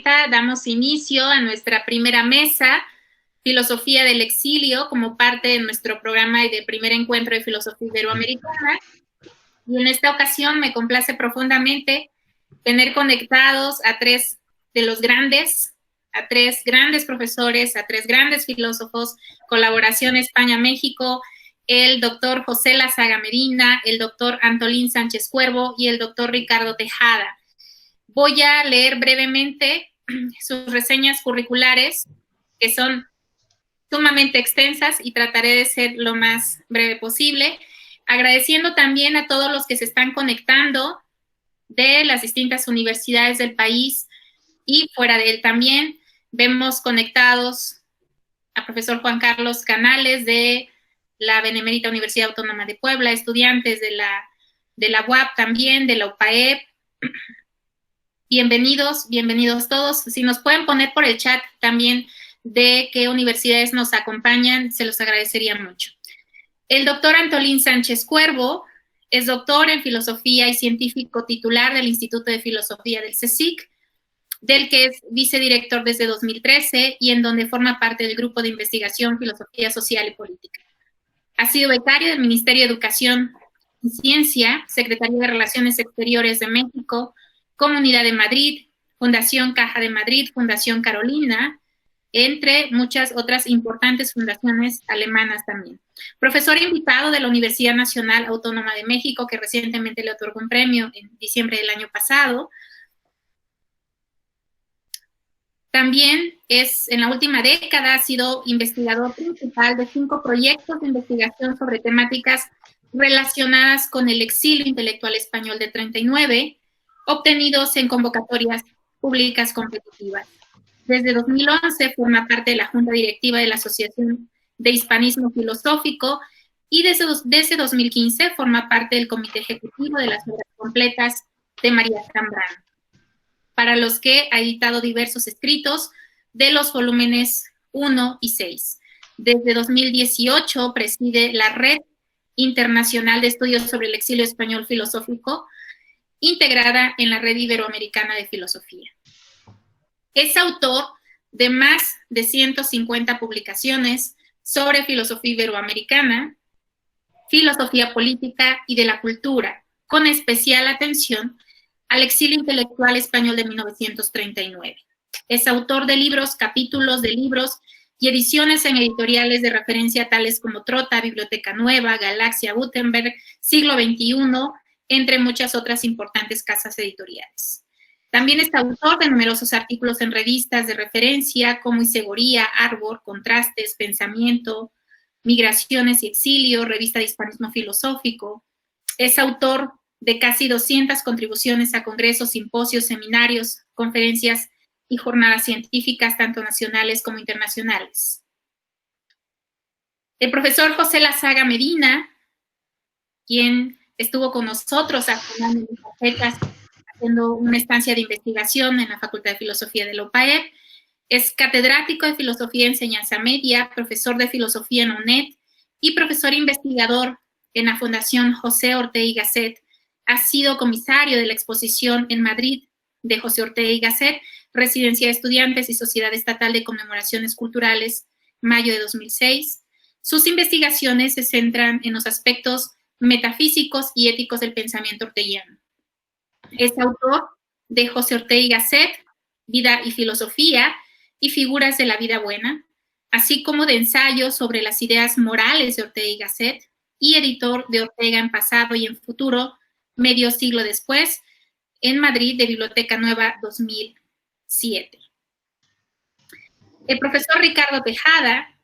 Damos inicio a nuestra primera mesa, Filosofía del Exilio, como parte de nuestro programa de primer encuentro de filosofía iberoamericana. Y en esta ocasión me complace profundamente tener conectados a tres grandes profesores, a tres grandes filósofos, colaboración España-México, el doctor José Lazaga Medina, el doctor Antolín Sánchez Cuervo y el doctor Ricardo Tejada. Voy a leer brevemente sus reseñas curriculares, que son sumamente extensas, y trataré de ser lo más breve posible, agradeciendo también a todos los que se están conectando de las distintas universidades del país y fuera de él también. Vemos conectados a profesor Juan Carlos Canales de la Benemérita Universidad Autónoma de Puebla, estudiantes de la UAP también, de la UPAEP. Bienvenidos todos. Si nos pueden poner por el chat también de qué universidades nos acompañan, se los agradecería mucho. El doctor Antolín Sánchez Cuervo es doctor en filosofía y científico titular del Instituto de Filosofía del CSIC, del que es vicedirector desde 2013 y en donde forma parte del grupo de investigación Filosofía Social y Política. Ha sido becario del Ministerio de Educación y Ciencia, Secretaría de Relaciones Exteriores de México, Comunidad de Madrid, Fundación Caja de Madrid, Fundación Carolina, entre muchas otras importantes fundaciones alemanas también. Profesor invitado de la Universidad Nacional Autónoma de México, que recientemente le otorgó un premio en diciembre del año pasado. También en la última década ha sido investigador principal de 5 proyectos de investigación sobre temáticas relacionadas con el exilio intelectual español de 39, obtenidos en convocatorias públicas competitivas. Desde 2011 forma parte de la Junta Directiva de la Asociación de Hispanismo Filosófico y desde 2015 forma parte del Comité Ejecutivo de las Obras Completas de María Zambrano, para los que ha editado diversos escritos de los volúmenes 1 y 6. Desde 2018 preside la Red Internacional de Estudios sobre el Exilio Español Filosófico, integrada en la Red Iberoamericana de Filosofía. Es autor de más de 150 publicaciones sobre filosofía iberoamericana, filosofía política y de la cultura, con especial atención al exilio intelectual español de 1939. Es autor de libros, capítulos de libros y ediciones en editoriales de referencia tales como Trota, Biblioteca Nueva, Galaxia, Gutenberg, Siglo XXI, entre muchas otras importantes casas editoriales. También es autor de numerosos artículos en revistas de referencia como Isegoría, Arbor, Contrastes, Pensamiento, Migraciones y Exilio, Revista de Hispanismo Filosófico. Es autor de casi 200 contribuciones a congresos, simposios, seminarios, conferencias y jornadas científicas, tanto nacionales como internacionales. El profesor José Lazaga Medina, quien estuvo con nosotros haciendo una estancia de investigación en la Facultad de Filosofía de la UPAEP, es catedrático de Filosofía y Enseñanza Media, profesor de Filosofía en UNED y profesor investigador en la Fundación José Ortega y Gasset. Ha sido comisario de la exposición en Madrid de José Ortega y Gasset, Residencia de Estudiantes y Sociedad Estatal de Conmemoraciones Culturales, mayo de 2006. Sus investigaciones se centran en los aspectos metafísicos y éticos del pensamiento orteguiano. Es autor de José Ortega y Gasset, Vida y Filosofía y Figuras de la Vida Buena, así como de ensayos sobre las ideas morales de Ortega y Gasset, y editor de Ortega en Pasado y en Futuro, medio siglo después, en Madrid, de Biblioteca Nueva 2007. El profesor Ricardo Tejada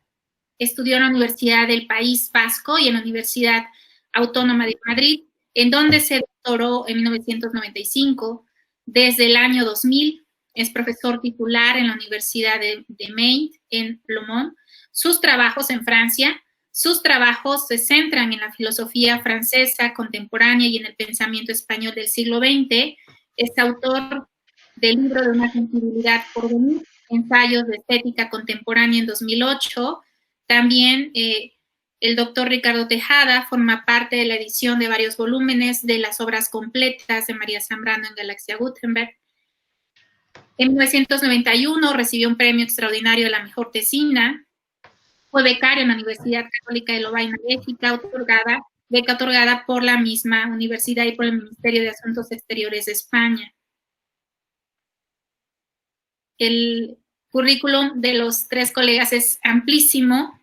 estudió en la Universidad del País Vasco y en la Universidad Autónoma de Madrid, en donde se doctoró en 1995. Desde el año 2000 es profesor titular en la Universidad de Maine, en Le Mans. Sus trabajos en Francia, sus trabajos se centran en la filosofía francesa contemporánea y en el pensamiento español del siglo XX. Es autor del libro De una sensibilidad por venir, ensayos de estética contemporánea en 2008. También el doctor Ricardo Tejada forma parte de la edición de varios volúmenes de las obras completas de María Zambrano en Galaxia Gutenberg. En 1991 recibió un premio extraordinario de la mejor tesina. Fue becario en la Universidad Católica de Lovaina, Bélgica, beca otorgada por la misma universidad y por el Ministerio de Asuntos Exteriores de España. El currículum de los tres colegas es amplísimo,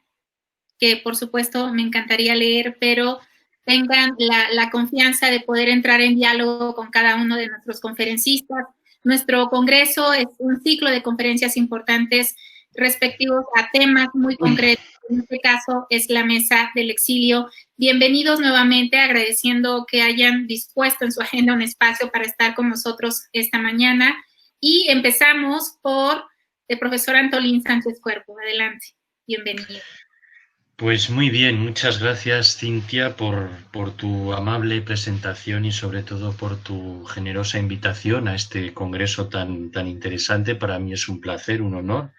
que por supuesto me encantaría leer, pero tengan la confianza de poder entrar en diálogo con cada uno de nuestros conferencistas. Nuestro congreso es un ciclo de conferencias importantes respectivos a temas muy concretos. En este caso es la mesa del exilio. Bienvenidos nuevamente, agradeciendo que hayan dispuesto en su agenda un espacio para estar con nosotros esta mañana. Y empezamos por el profesor Antolín Sánchez Cuervo. Adelante, bienvenido. Pues muy bien, muchas gracias, Cintia, por tu amable presentación y sobre todo por tu generosa invitación a este congreso tan interesante. Para mí es un placer, un honor.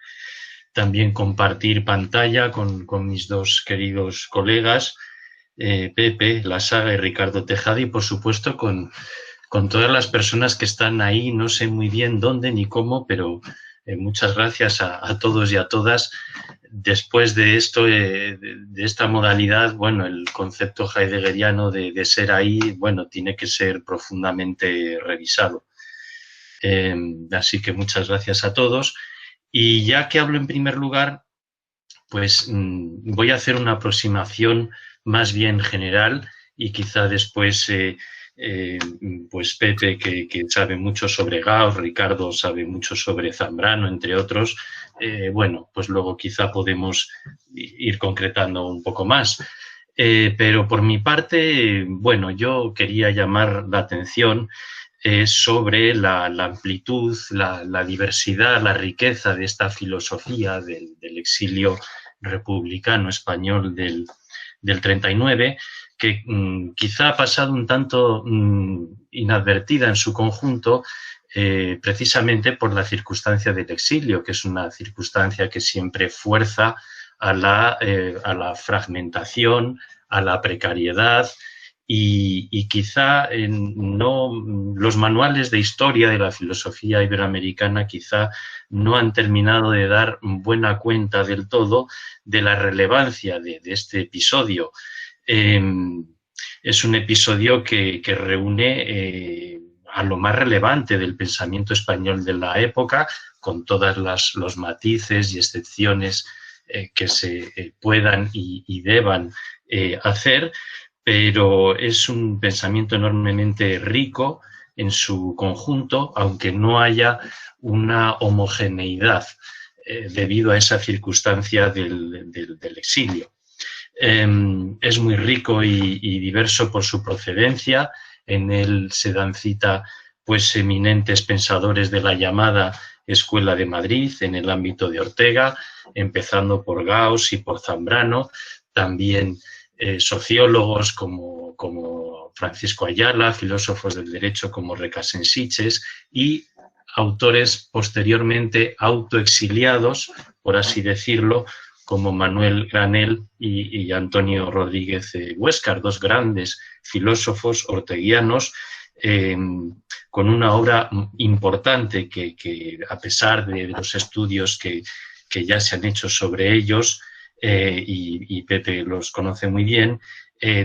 También compartir pantalla con mis dos queridos colegas, Pepe Lasaga y Ricardo Tejada, y por supuesto con todas las personas que están ahí, no sé muy bien dónde ni cómo, pero muchas gracias a todos y a todas. Después de esto, de esta modalidad, bueno, el concepto heideggeriano de ser ahí, bueno, tiene que ser profundamente revisado. Así que muchas gracias a todos. Y ya que hablo en primer lugar, pues voy a hacer una aproximación más bien general y quizá después pues Pepe, que sabe mucho sobre Gauss, Ricardo sabe mucho sobre Zambrano, entre otros, bueno, pues luego quizá podemos ir concretando un poco más. Pero por mi parte, bueno, yo quería llamar la atención sobre la amplitud, la diversidad, la riqueza de esta filosofía del exilio republicano español del 39, que quizá ha pasado un tanto inadvertida en su conjunto, precisamente por la circunstancia del exilio, que es una circunstancia que siempre fuerza a la fragmentación, a la precariedad, y quizá los manuales de historia de la filosofía iberoamericana quizá no han terminado de dar buena cuenta del todo de la relevancia de este episodio. Es un episodio que reúne a lo más relevante del pensamiento español de la época, con todos los matices y excepciones que se puedan y deban hacer, pero es un pensamiento enormemente rico en su conjunto, aunque no haya una homogeneidad debido a esa circunstancia del exilio. Es muy rico y diverso por su procedencia. En él se dan cita pues eminentes pensadores de la llamada Escuela de Madrid en el ámbito de Ortega, empezando por Gauss y por Zambrano, también sociólogos como Francisco Ayala, filósofos del derecho como Recasens-Sitges y autores posteriormente autoexiliados, por así decirlo, como Manuel Granell y Antonio Rodríguez Huéscar, dos grandes filósofos orteguianos con una obra importante que a pesar de los estudios que ya se han hecho sobre ellos, y Pepe los conoce muy bien,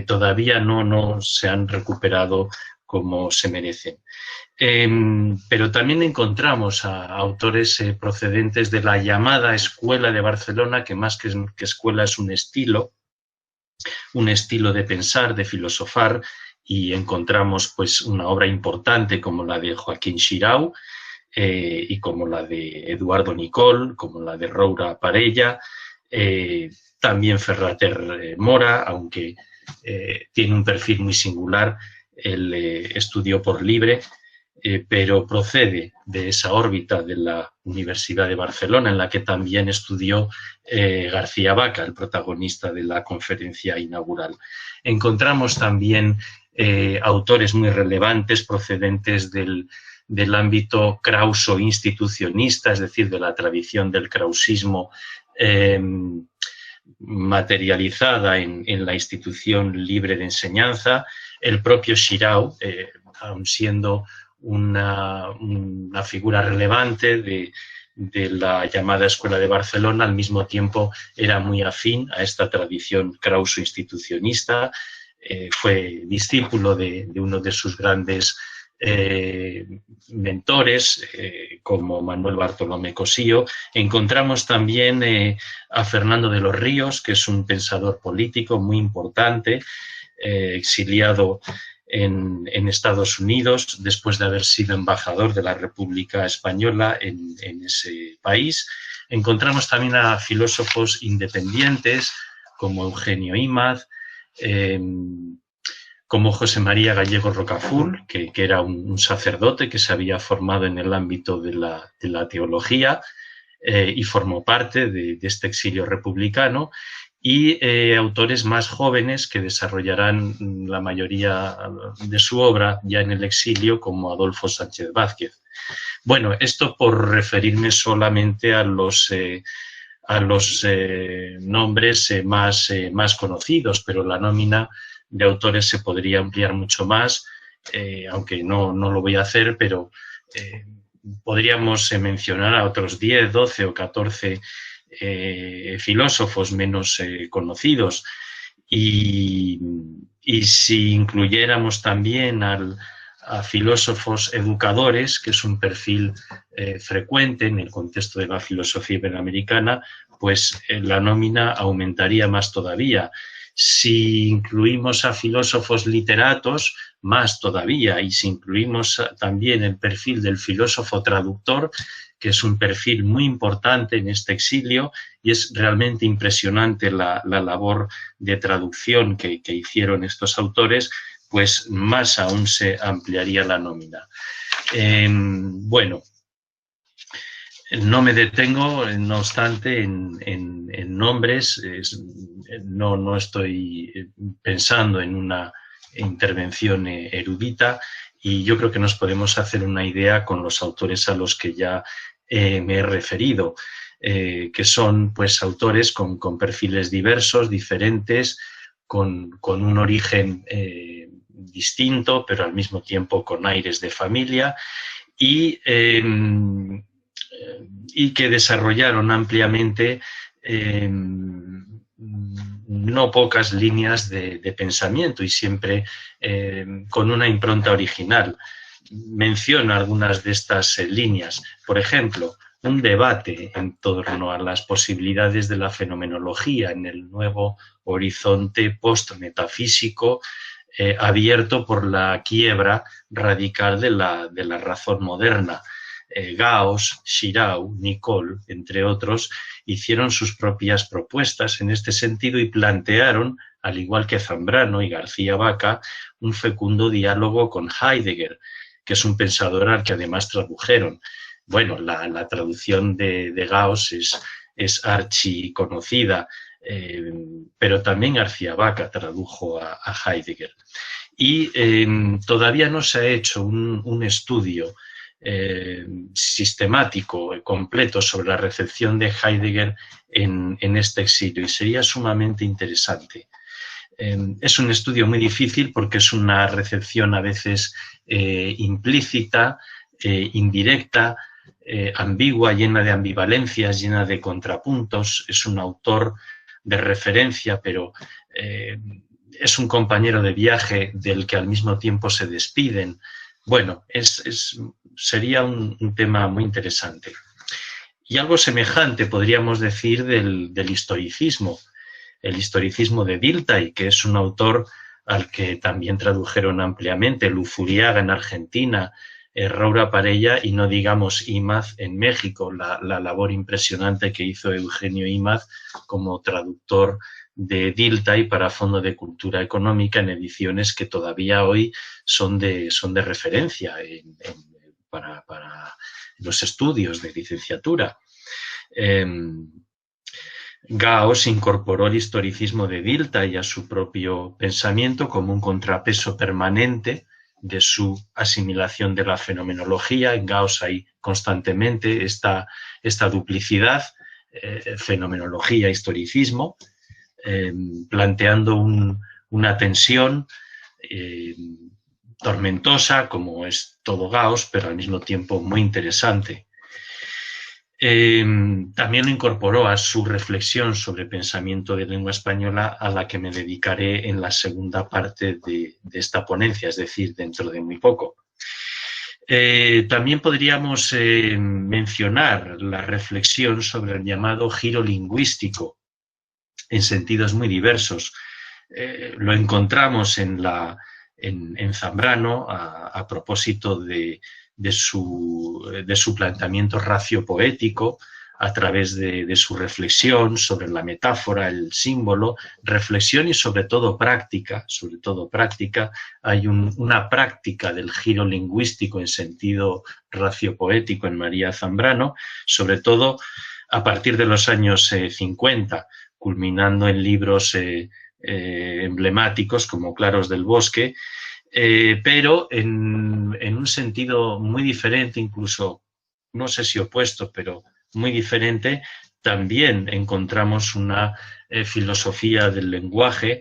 todavía no se han recuperado como se merecen. Pero también encontramos a autores procedentes de la llamada Escuela de Barcelona, que más que escuela es un estilo de pensar, de filosofar, y encontramos pues una obra importante como la de Joaquín Xirau y como la de Eduardo Nicol, como la de Roura Parella, también Ferrater Mora, aunque tiene un perfil muy singular, él estudió por libre, pero procede de esa órbita de la Universidad de Barcelona, en la que también estudió García Vaca, el protagonista de la conferencia inaugural. Encontramos también autores muy relevantes procedentes del ámbito krauso-institucionista, es decir, de la tradición del krausismo materializada en la institución libre de enseñanza. El propio Xirau, aun siendo una figura relevante de la llamada Escuela de Barcelona. Al mismo tiempo era muy afín a esta tradición krauso-institucionista, fue discípulo de uno de sus grandes mentores, como Manuel Bartolomé Cosío. Encontramos también a Fernando de los Ríos, que es un pensador político muy importante, exiliado en Estados Unidos después de haber sido embajador de la República Española en ese país. Encontramos también a filósofos independientes como Eugenio Imaz, como José María Gallego Rocafull, que era un sacerdote que se había formado en el ámbito de la teología y formó parte de este exilio republicano, y autores más jóvenes que desarrollarán la mayoría de su obra ya en el exilio, como Adolfo Sánchez Vázquez. Bueno, esto por referirme solamente a los nombres más conocidos, pero la nómina de autores se podría ampliar mucho más, aunque no lo voy a hacer, pero podríamos mencionar a otros 10, 12 o 14 filósofos menos conocidos. Y si incluyéramos también a filósofos educadores, que es un perfil frecuente en el contexto de la filosofía iberoamericana, pues la nómina aumentaría más todavía. Si incluimos a filósofos literatos, más todavía. Y si incluimos también el perfil del filósofo traductor, que es un perfil muy importante en este exilio, y es realmente impresionante la labor de traducción que hicieron estos autores, pues más aún se ampliaría la nómina. Bueno, no me detengo, no obstante, en nombres. No estoy pensando en una intervención erudita, y yo creo que nos podemos hacer una idea con los autores a los que ya me he referido, que son pues autores con perfiles diversos, diferentes, con un origen distinto, pero al mismo tiempo con aires de familia, y que desarrollaron ampliamente no pocas líneas de pensamiento, y siempre con una impronta original. Menciono algunas de estas líneas. Por ejemplo, un debate en torno a las posibilidades de la fenomenología en el nuevo horizonte post-metafísico abierto por la quiebra radical de la razón moderna. Gauss, Shirau, Nicole, entre otros, hicieron sus propias propuestas en este sentido y plantearon, al igual que Zambrano y García Vaca, un fecundo diálogo con Heidegger, que es un pensador al que además tradujeron. Bueno, la traducción de Gauss es archiconocida, pero también García Vaca tradujo a Heidegger. Y todavía no se ha hecho un estudio sistemático, completo, sobre la recepción de Heidegger en este exilio, y sería sumamente interesante. Es un estudio muy difícil porque es una recepción a veces implícita, indirecta, ambigua, llena de ambivalencias, llena de contrapuntos. Es un autor de referencia, pero es un compañero de viaje del que al mismo tiempo se despiden. Bueno, sería un tema muy interesante. Y algo semejante podríamos decir del historicismo. El historicismo de Dilthey, que es un autor al que también tradujeron ampliamente, Luzuriaga en Argentina, Roura Parella, y no digamos Imaz en México, la labor impresionante que hizo Eugenio Imaz como traductor de Dilthey para Fondo de Cultura Económica, en ediciones que todavía hoy son de referencia para los estudios de licenciatura. Gauss incorporó el historicismo de Dilthey a su propio pensamiento como un contrapeso permanente de su asimilación de la fenomenología. En Gauss hay constantemente esta duplicidad, fenomenología, historicismo, planteando una tensión tormentosa, como es todo Gauss, pero al mismo tiempo muy interesante. También lo incorporó a su reflexión sobre pensamiento de lengua española, a la que me dedicaré en la segunda parte de esta ponencia, es decir, dentro de muy poco. También podríamos mencionar la reflexión sobre el llamado giro lingüístico en sentidos muy diversos. Lo encontramos en Zambrano a propósito de su planteamiento raciopoético, a través de su reflexión sobre la metáfora, el símbolo, reflexión y sobre todo práctica. Hay una práctica del giro lingüístico en sentido raciopoético en María Zambrano, sobre todo a partir de los años 50, culminando en libros emblemáticos como Claros del Bosque, pero en un sentido muy diferente, incluso, no sé si opuesto, pero muy diferente. También encontramos una filosofía del lenguaje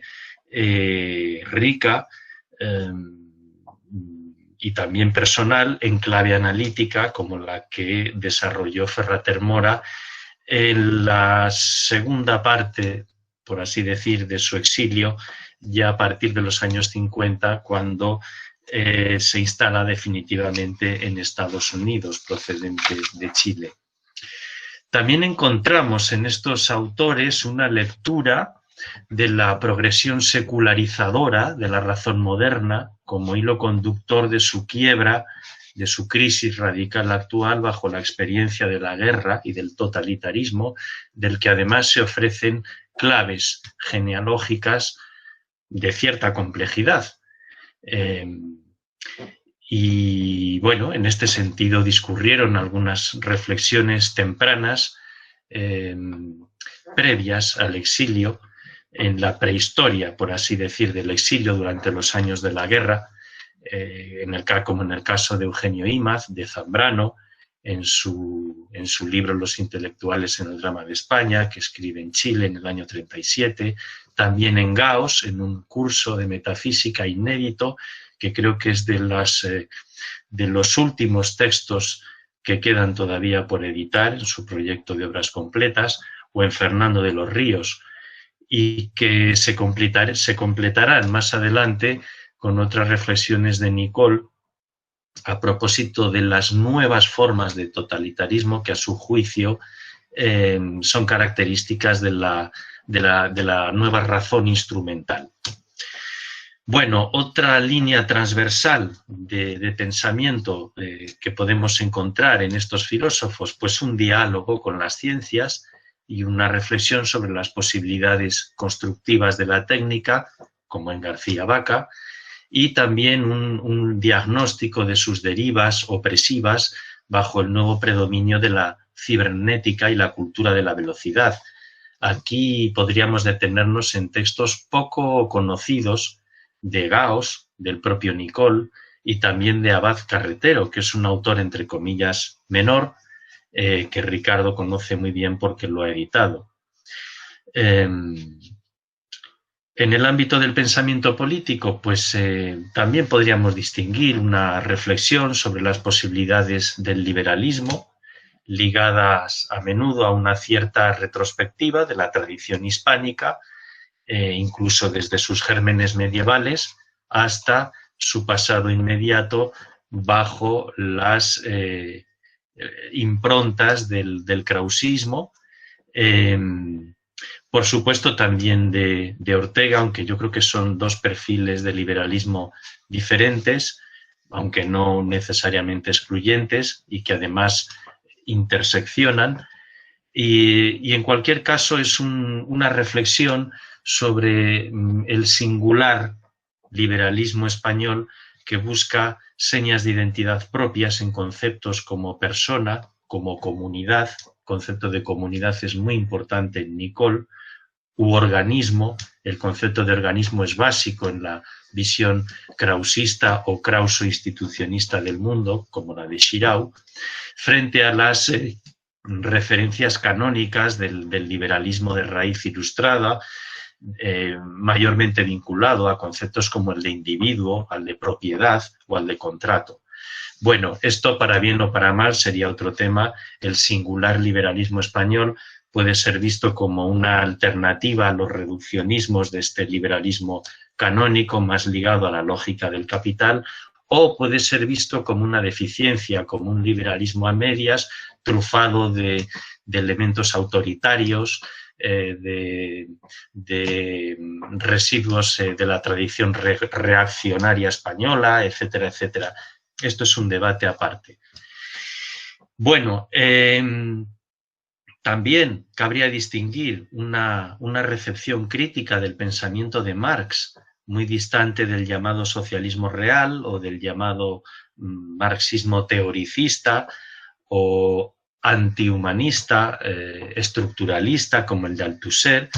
rica y también personal, en clave analítica, como la que desarrolló Ferrater Mora en la segunda parte, por así decir, de su exilio, ya a partir de los años 50, cuando se instala definitivamente en Estados Unidos, procedente de Chile. También encontramos en estos autores una lectura de la progresión secularizadora de la razón moderna como hilo conductor de su quiebra, de su crisis radical actual bajo la experiencia de la guerra y del totalitarismo, del que además se ofrecen claves genealógicas de cierta complejidad. Y bueno, en este sentido discurrieron algunas reflexiones tempranas previas al exilio, en la prehistoria, por así decir, del exilio durante los años de la guerra, como en el caso de Eugenio Imaz, de Zambrano, en su libro Los intelectuales en el drama de España, que escribe en Chile en el año 37, también en Gauss, en un curso de metafísica inédito, que creo que es de los últimos textos que quedan todavía por editar en su proyecto de obras completas, o en Fernando de los Ríos, y que se completarán más adelante con otras reflexiones de Nicole a propósito de las nuevas formas de totalitarismo que, a su juicio, son características de la nueva razón instrumental. Bueno, otra línea transversal de pensamiento que podemos encontrar en estos filósofos, pues un diálogo con las ciencias y una reflexión sobre las posibilidades constructivas de la técnica, como en García Vaca, y también un diagnóstico de sus derivas opresivas bajo el nuevo predominio de la cibernética y la cultura de la velocidad. Aquí podríamos detenernos en textos poco conocidos de Gauss, del propio Nicole, y también de Abad Carretero, que es un autor, entre comillas, menor, que Ricardo conoce muy bien porque lo ha editado. En el ámbito del pensamiento político, pues también podríamos distinguir una reflexión sobre las posibilidades del liberalismo, ligadas a menudo a una cierta retrospectiva de la tradición hispánica, incluso desde sus gérmenes medievales hasta su pasado inmediato bajo las improntas del krausismo, por supuesto también de Ortega, aunque yo creo que son dos perfiles de liberalismo diferentes, aunque no necesariamente excluyentes, y que además interseccionan. Y en cualquier caso es una reflexión sobre el singular liberalismo español, que busca señas de identidad propias en conceptos como persona, como comunidad. El concepto de comunidad es muy importante en Nicole, u organismo. El concepto de organismo es básico en la visión krausista o krauso-institucionista del mundo, como la de Schirau, frente a las referencias canónicas del liberalismo de raíz ilustrada, mayormente vinculado a conceptos como el de individuo, al de propiedad o al de contrato. Bueno, esto para bien o para mal sería otro tema. El singular liberalismo español puede ser visto como una alternativa a los reduccionismos de este liberalismo canónico más ligado a la lógica del capital, o puede ser visto como una deficiencia, como un liberalismo a medias, trufado de elementos autoritarios, de residuos de la tradición reaccionaria española, etcétera, etcétera. Esto es un debate aparte. Bueno, también cabría distinguir una recepción crítica del pensamiento de Marx, muy distante del llamado socialismo real o del llamado marxismo teoricista o antihumanista, estructuralista, como el de Althusser,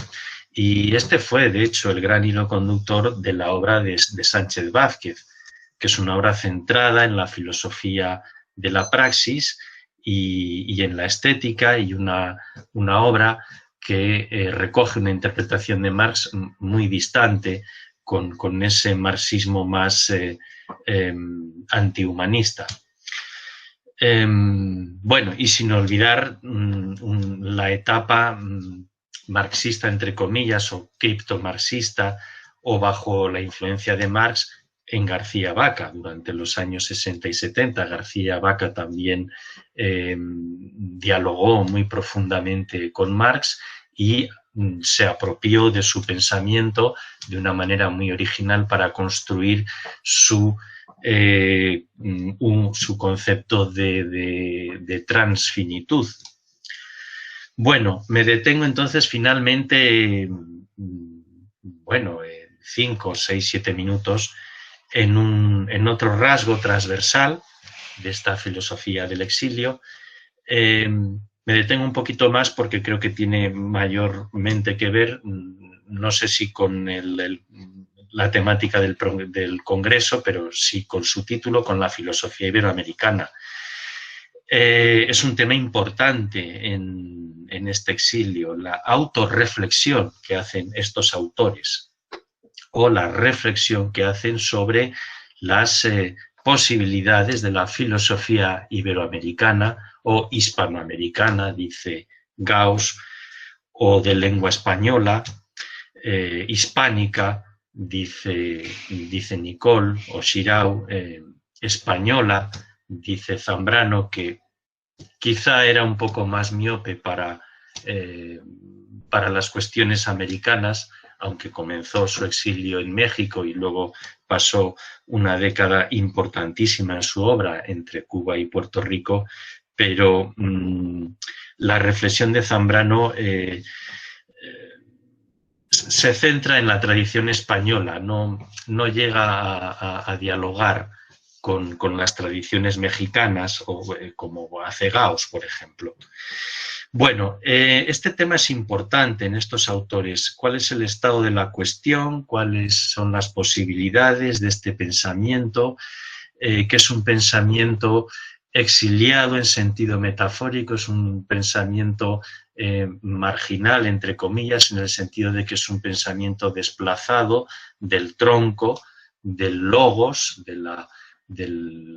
y este fue, de hecho, el gran hilo conductor de la obra de Sánchez Vázquez, que es una obra centrada en la filosofía de la praxis y en la estética, y una obra que recoge una interpretación de Marx muy distante con ese marxismo más antihumanista. Bueno, y sin olvidar la etapa marxista, entre comillas, o criptomarxista, o bajo la influencia de Marx en García Vaca durante los años 60 y 70. García Vaca también dialogó muy profundamente con Marx y se apropió de su pensamiento de una manera muy original para construir su concepto de transfinitud. Bueno, me detengo entonces finalmente, 5, 6, 7 minutos en otro rasgo transversal de esta filosofía del exilio. Me detengo un poquito más porque creo que tiene mayormente que ver, no sé si con la temática del Congreso, pero sí con su título, con la filosofía iberoamericana. Es un tema importante en este exilio, la autorreflexión que hacen estos autores o la reflexión que hacen sobre las posibilidades de la filosofía iberoamericana o hispanoamericana, dice Gauss, o de lengua española, hispánica, dice Nicole, o Xirau, española, dice Zambrano, que quizá era un poco más miope para las cuestiones americanas, aunque comenzó su exilio en México y luego pasó una década importantísima en su obra entre Cuba y Puerto Rico, pero la reflexión de Zambrano se centra en la tradición española, no llega a dialogar con las tradiciones mexicanas, o como hace Gauss, por ejemplo. Bueno, este tema es importante en estos autores. ¿Cuál es el estado de la cuestión? ¿Cuáles son las posibilidades de este pensamiento? Que es un pensamiento exiliado en sentido metafórico, es un pensamiento marginal, entre comillas, en el sentido de que es un pensamiento desplazado del tronco, del logos, del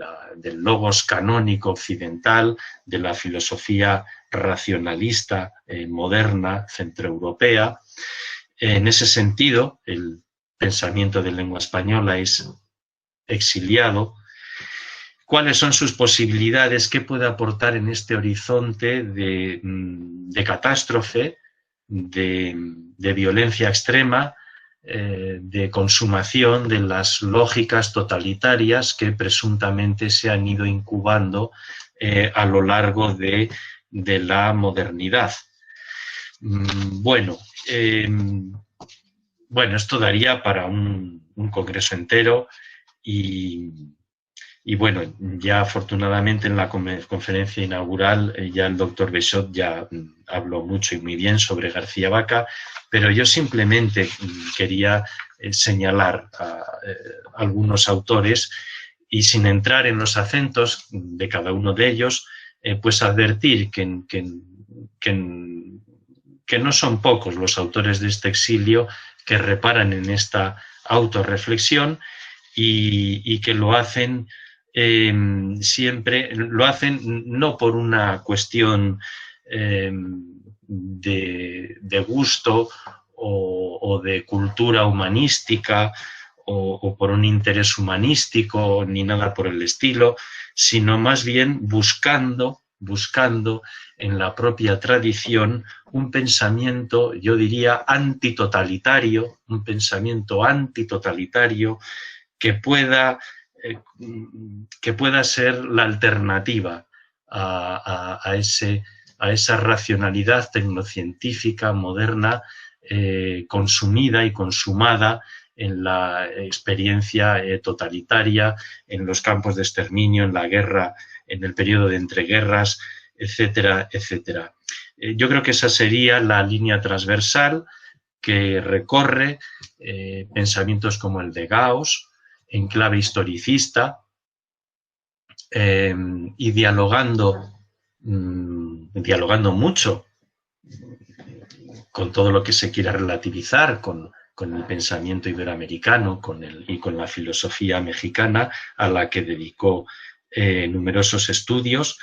logos canónico occidental, de la filosofía racionalista moderna centroeuropea. En ese sentido, el pensamiento de lengua española es exiliado. ¿Cuáles son sus posibilidades? ¿Qué puede aportar en este horizonte de catástrofe, de violencia extrema, de consumación de las lógicas totalitarias que presuntamente se han ido incubando a lo largo de la modernidad? Bueno, esto daría para un congreso entero y bueno, ya afortunadamente en la conferencia inaugural ya el doctor Bechot ya habló mucho y muy bien sobre García Vaca, pero yo simplemente quería señalar a algunos autores y, sin entrar en los acentos de cada uno de ellos, pues advertir que no son pocos los autores de este exilio que reparan en esta autorreflexión y que lo hacen siempre, lo hacen no por una cuestión de gusto o de cultura humanística o por un interés humanístico ni nada por el estilo, sino más bien buscando en la propia tradición un pensamiento, yo diría, antitotalitario, un pensamiento antitotalitario que pueda ser la alternativa a esa racionalidad tecnocientífica moderna consumida y consumada en la experiencia totalitaria, en los campos de exterminio, en la guerra, en el periodo de entreguerras, etcétera, etcétera. Yo creo que esa sería la línea transversal que recorre pensamientos como el de Gauss, en clave historicista, y dialogando mucho con todo lo que se quiera relativizar, con el pensamiento iberoamericano y con la filosofía mexicana, a la que dedicó numerosos estudios.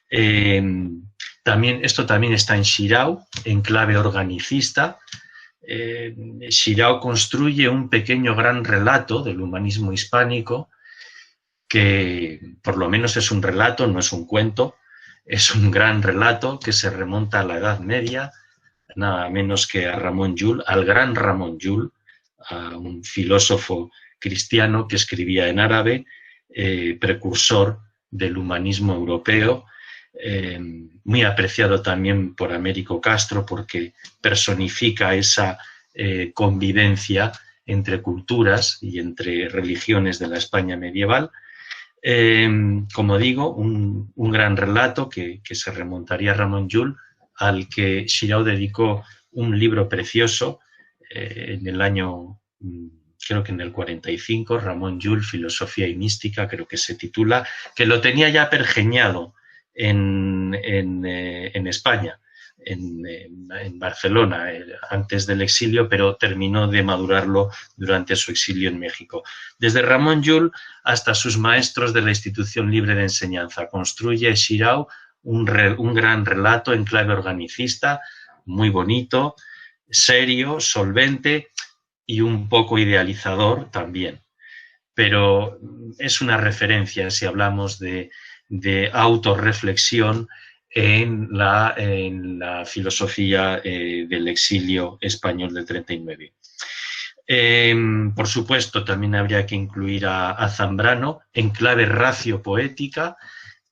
Esto también está en Xirau, en clave organicista. Xirau construye un pequeño gran relato del humanismo hispánico que por lo menos es un relato, no es un cuento, es un gran relato que se remonta a la Edad Media, nada menos que a Ramon Llull, al gran Ramon Llull, a un filósofo cristiano que escribía en árabe, precursor del humanismo europeo, muy apreciado también por Américo Castro porque personifica esa convivencia entre culturas y entre religiones de la España medieval. Como digo, un gran relato que se remontaría a Ramon Llull, al que Xirau dedicó un libro precioso en el año, creo que en el 45, Ramon Llull, Filosofía y Mística, creo que se titula, que lo tenía ya pergeñado en España, en Barcelona, antes del exilio, pero terminó de madurarlo durante su exilio en México. Desde Ramon Llull hasta sus maestros de la Institución Libre de Enseñanza, construye Xirau un gran relato en clave organicista, muy bonito, serio, solvente y un poco idealizador también. Pero es una referencia si hablamos de autorreflexión en la filosofía del exilio español del 39. Por supuesto, también habría que incluir a Zambrano en clave raciopoética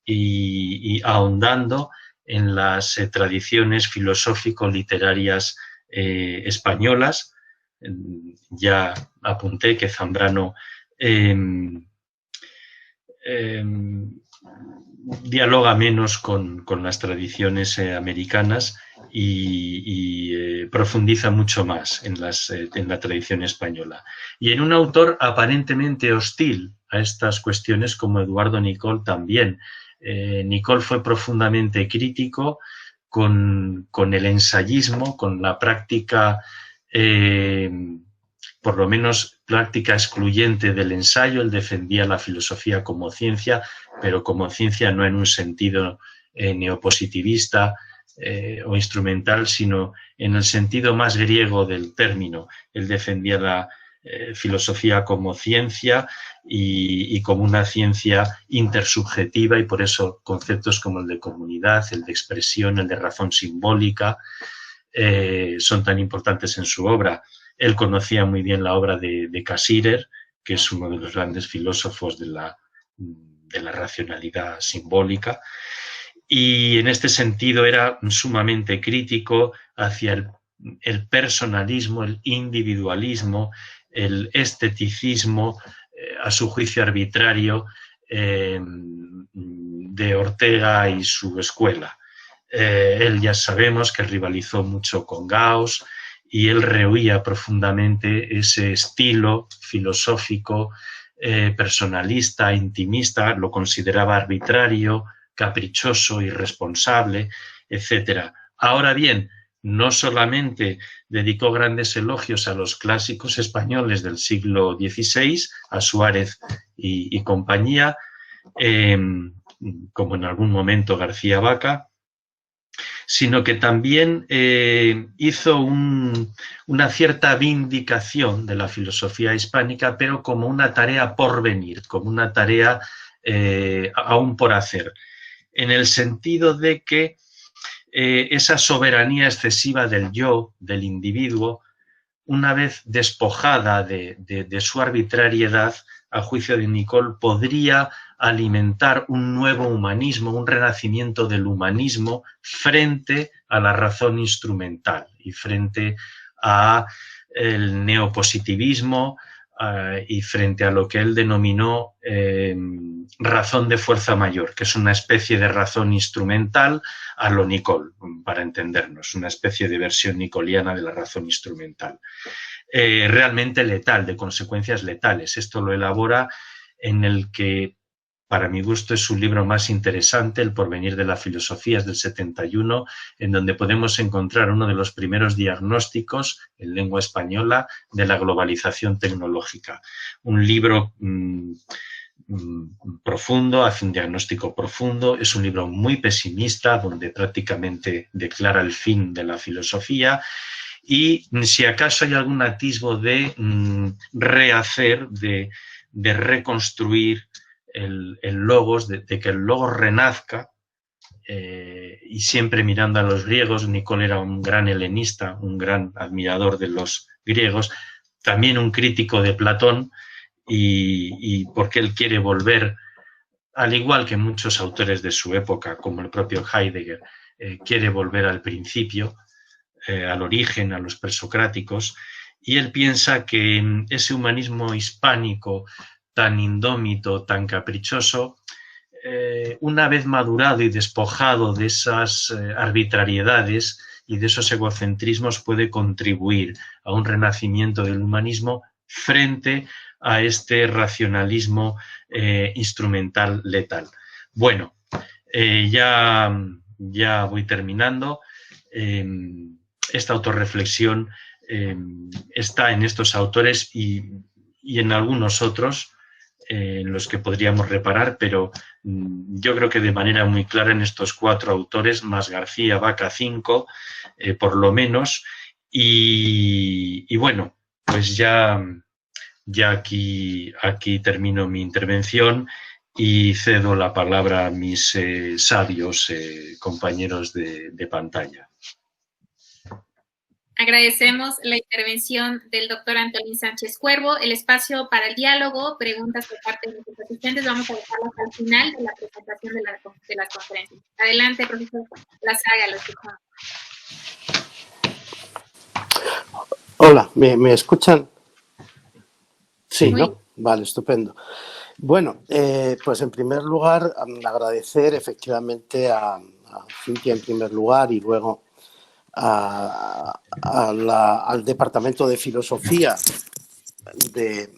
y ahondando en las tradiciones filosófico-literarias españolas. Ya apunté que Zambrano dialoga menos con las tradiciones americanas y profundiza mucho más en la tradición española. Y en un autor aparentemente hostil a estas cuestiones como Eduardo Nicol también. Nicol fue profundamente crítico con el ensayismo, con la práctica, por lo menos práctica excluyente del ensayo. Él defendía la filosofía como ciencia, pero como ciencia no en un sentido neopositivista o instrumental, sino en el sentido más griego del término. Él defendía la filosofía como ciencia y como una ciencia intersubjetiva, y por eso conceptos como el de comunidad, el de expresión, el de razón simbólica son tan importantes en su obra. Él conocía muy bien la obra de Cassirer, que es uno de los grandes filósofos de la racionalidad simbólica, y en este sentido era sumamente crítico hacia el personalismo, el individualismo, el esteticismo, a su juicio arbitrario, de Ortega y su escuela. Él ya sabemos que rivalizó mucho con Gauss y él rehuía profundamente ese estilo filosófico personalista, intimista, lo consideraba arbitrario, caprichoso, irresponsable, etc. Ahora bien, no solamente dedicó grandes elogios a los clásicos españoles del siglo XVI, a Suárez y compañía, como en algún momento García Vaca, sino que también hizo una cierta vindicación de la filosofía hispánica, pero como una tarea por venir, como una tarea aún por hacer, en el sentido de que esa soberanía excesiva del yo, del individuo, una vez despojada de su arbitrariedad, a juicio de Nicole, podría alimentar un nuevo humanismo, un renacimiento del humanismo frente a la razón instrumental y frente al neopositivismo y frente a lo que él denominó razón de fuerza mayor, que es una especie de razón instrumental a lo Nicole, para entendernos, una especie de versión nicoliana de la razón instrumental. Realmente letal, de consecuencias letales. Esto lo elabora en el que, para mi gusto, es su libro más interesante, El porvenir de la filosofía, es del 71, en donde podemos encontrar uno de los primeros diagnósticos en lengua española de la globalización tecnológica. Un libro profundo, hace un diagnóstico profundo, es un libro muy pesimista, donde prácticamente declara el fin de la filosofía. Y si acaso hay algún atisbo de rehacer, de reconstruir el logos, de que el logos renazca, y siempre mirando a los griegos. Nicole era un gran helenista, un gran admirador de los griegos, también un crítico de Platón, y porque él quiere volver, al igual que muchos autores de su época, como el propio Heidegger, quiere volver al principio, al origen, a los presocráticos, y él piensa que ese humanismo hispánico tan indómito, tan caprichoso, una vez madurado y despojado de esas arbitrariedades y de esos egocentrismos, puede contribuir a un renacimiento del humanismo frente a este racionalismo instrumental letal. Bueno, ya voy terminando. Esta autorreflexión está en estos autores y en algunos otros en los que podríamos reparar, pero yo creo que de manera muy clara en estos 4 autores, más García Vaca 5, por lo menos. Y bueno, pues ya aquí termino mi intervención y cedo la palabra a mis sabios compañeros de pantalla. Agradecemos la intervención del doctor Antolín Sánchez Cuervo. El espacio para el diálogo, preguntas por parte de nuestros asistentes, vamos a dejarlas al final de la presentación de las conferencias. Adelante, profesor Lazaga, lo escuchamos. Hola, ¿me escuchan? Sí, ¿no? Vale, estupendo. Bueno, pues en primer lugar, agradecer efectivamente a Cintia en primer lugar y luego al Departamento de Filosofía de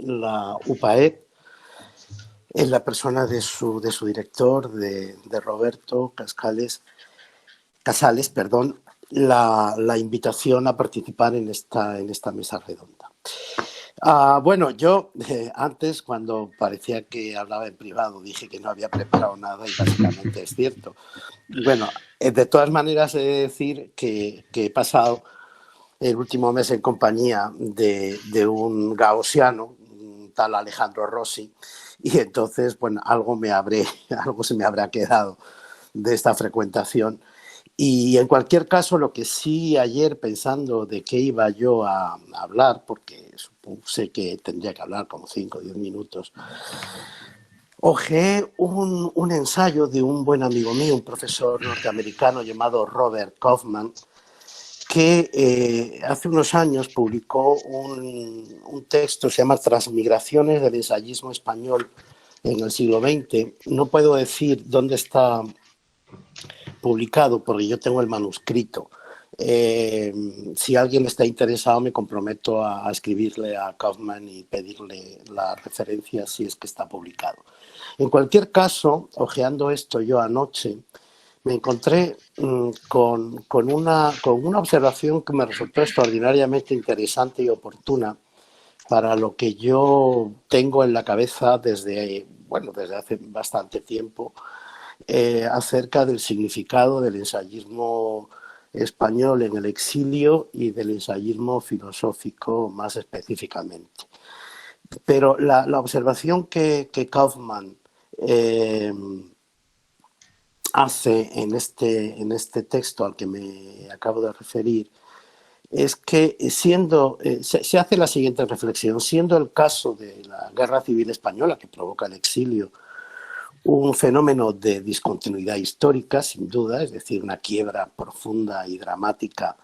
la UPAE, en la persona de su director, de Roberto Casales, la invitación a participar en esta mesa redonda. Bueno, yo antes, cuando parecía que hablaba en privado, dije que no había preparado nada y básicamente es cierto. Bueno, de todas maneras he de decir que he pasado el último mes en compañía de un gaussiano, un tal Alejandro Rossi, y entonces, bueno, algo se me habrá quedado de esta frecuentación. Y en cualquier caso, lo que sí ayer, pensando de qué iba yo a hablar, porque supuse que tendría que hablar como 5 o 10 minutos, hojeé un ensayo de un buen amigo mío, un profesor norteamericano llamado Robert Kaufman, que hace unos años publicó un texto, se llama Transmigraciones del ensayismo español en el siglo XX. No puedo decir dónde está publicado porque yo tengo el manuscrito. Si alguien está interesado, me comprometo a escribirle a Kaufman y pedirle la referencia si es que está publicado. En cualquier caso, hojeando esto yo anoche, me encontré con una observación que me resultó extraordinariamente interesante y oportuna para lo que yo tengo en la cabeza desde, bueno, desde hace bastante tiempo, acerca del significado del ensayismo español en el exilio y del ensayismo filosófico más específicamente. Pero la observación que Kaufman hace en este texto al que me acabo de referir es que se hace la siguiente reflexión: siendo el caso de la Guerra Civil Española, que provoca el exilio, un fenómeno de discontinuidad histórica, sin duda, es decir, una quiebra profunda y dramática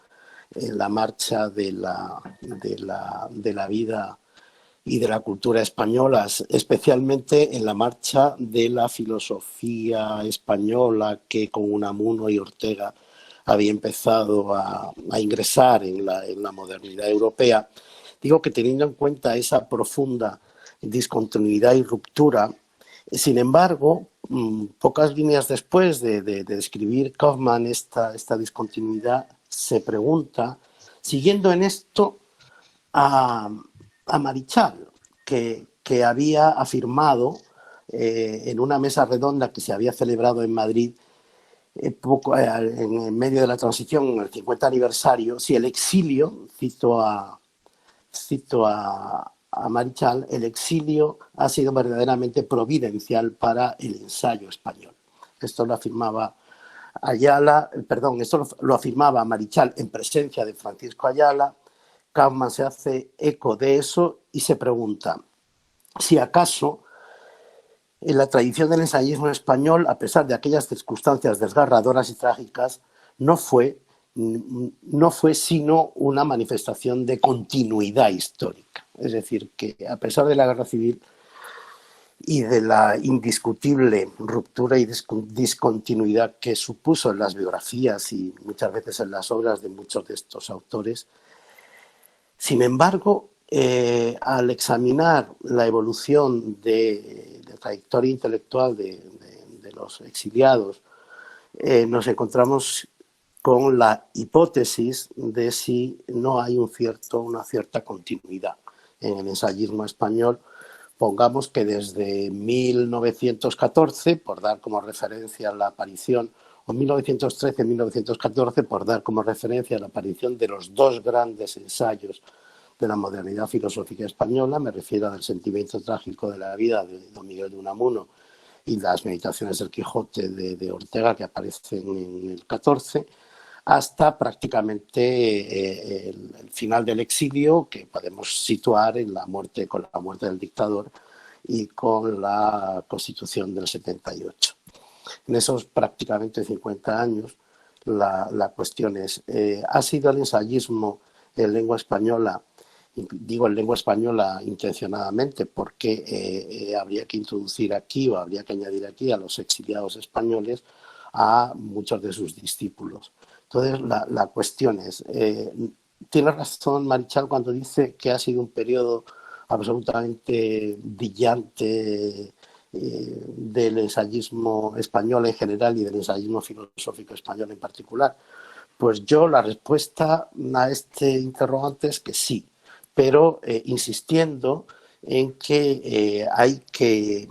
en la marcha de la vida y de la cultura españolas, especialmente en la marcha de la filosofía española que con Unamuno y Ortega había empezado a ingresar en la modernidad europea. Digo que teniendo en cuenta esa profunda discontinuidad y ruptura, sin embargo, pocas líneas después de describir Kaufman esta discontinuidad, se pregunta, siguiendo en esto, a Marichal, que había afirmado en una mesa redonda que se había celebrado en Madrid en medio de la transición, en el 50 aniversario, si el exilio, cito a Marichal, el exilio ha sido verdaderamente providencial para el ensayo español. Esto lo afirmaba esto lo afirmaba Marichal en presencia de Francisco Ayala. Kaufman se hace eco de eso y se pregunta si acaso en la tradición del ensayismo español, a pesar de aquellas circunstancias desgarradoras y trágicas, no fue sino una manifestación de continuidad histórica. Es decir, que a pesar de la guerra civil y de la indiscutible ruptura y discontinuidad que supuso en las biografías y muchas veces en las obras de muchos de estos autores, sin embargo, al examinar la evolución de trayectoria intelectual de los exiliados, nos encontramos con la hipótesis de si no hay una cierta continuidad en el ensayismo español. Pongamos que desde 1914, por dar como referencia la aparición, o 1913-1914, por dar como referencia la aparición de los dos grandes ensayos de la modernidad filosófica española, me refiero al sentimiento trágico de la vida de don Miguel de Unamuno y las meditaciones del Quijote de Ortega, que aparecen en el 14, hasta prácticamente el final del exilio, que podemos situar con la muerte del dictador y con la Constitución del 78. En esos prácticamente 50 años, la cuestión es, ¿ha sido el ensayismo en lengua española? Digo en lengua española intencionadamente porque habría que introducir aquí o habría que añadir aquí a los exiliados españoles a muchos de sus discípulos. Entonces, la cuestión es, tiene razón Marichal cuando dice que ha sido un periodo absolutamente brillante del ensayismo español en general y del ensayismo filosófico español en particular. Pues yo la respuesta a este interrogante es que sí, pero insistiendo en que hay que,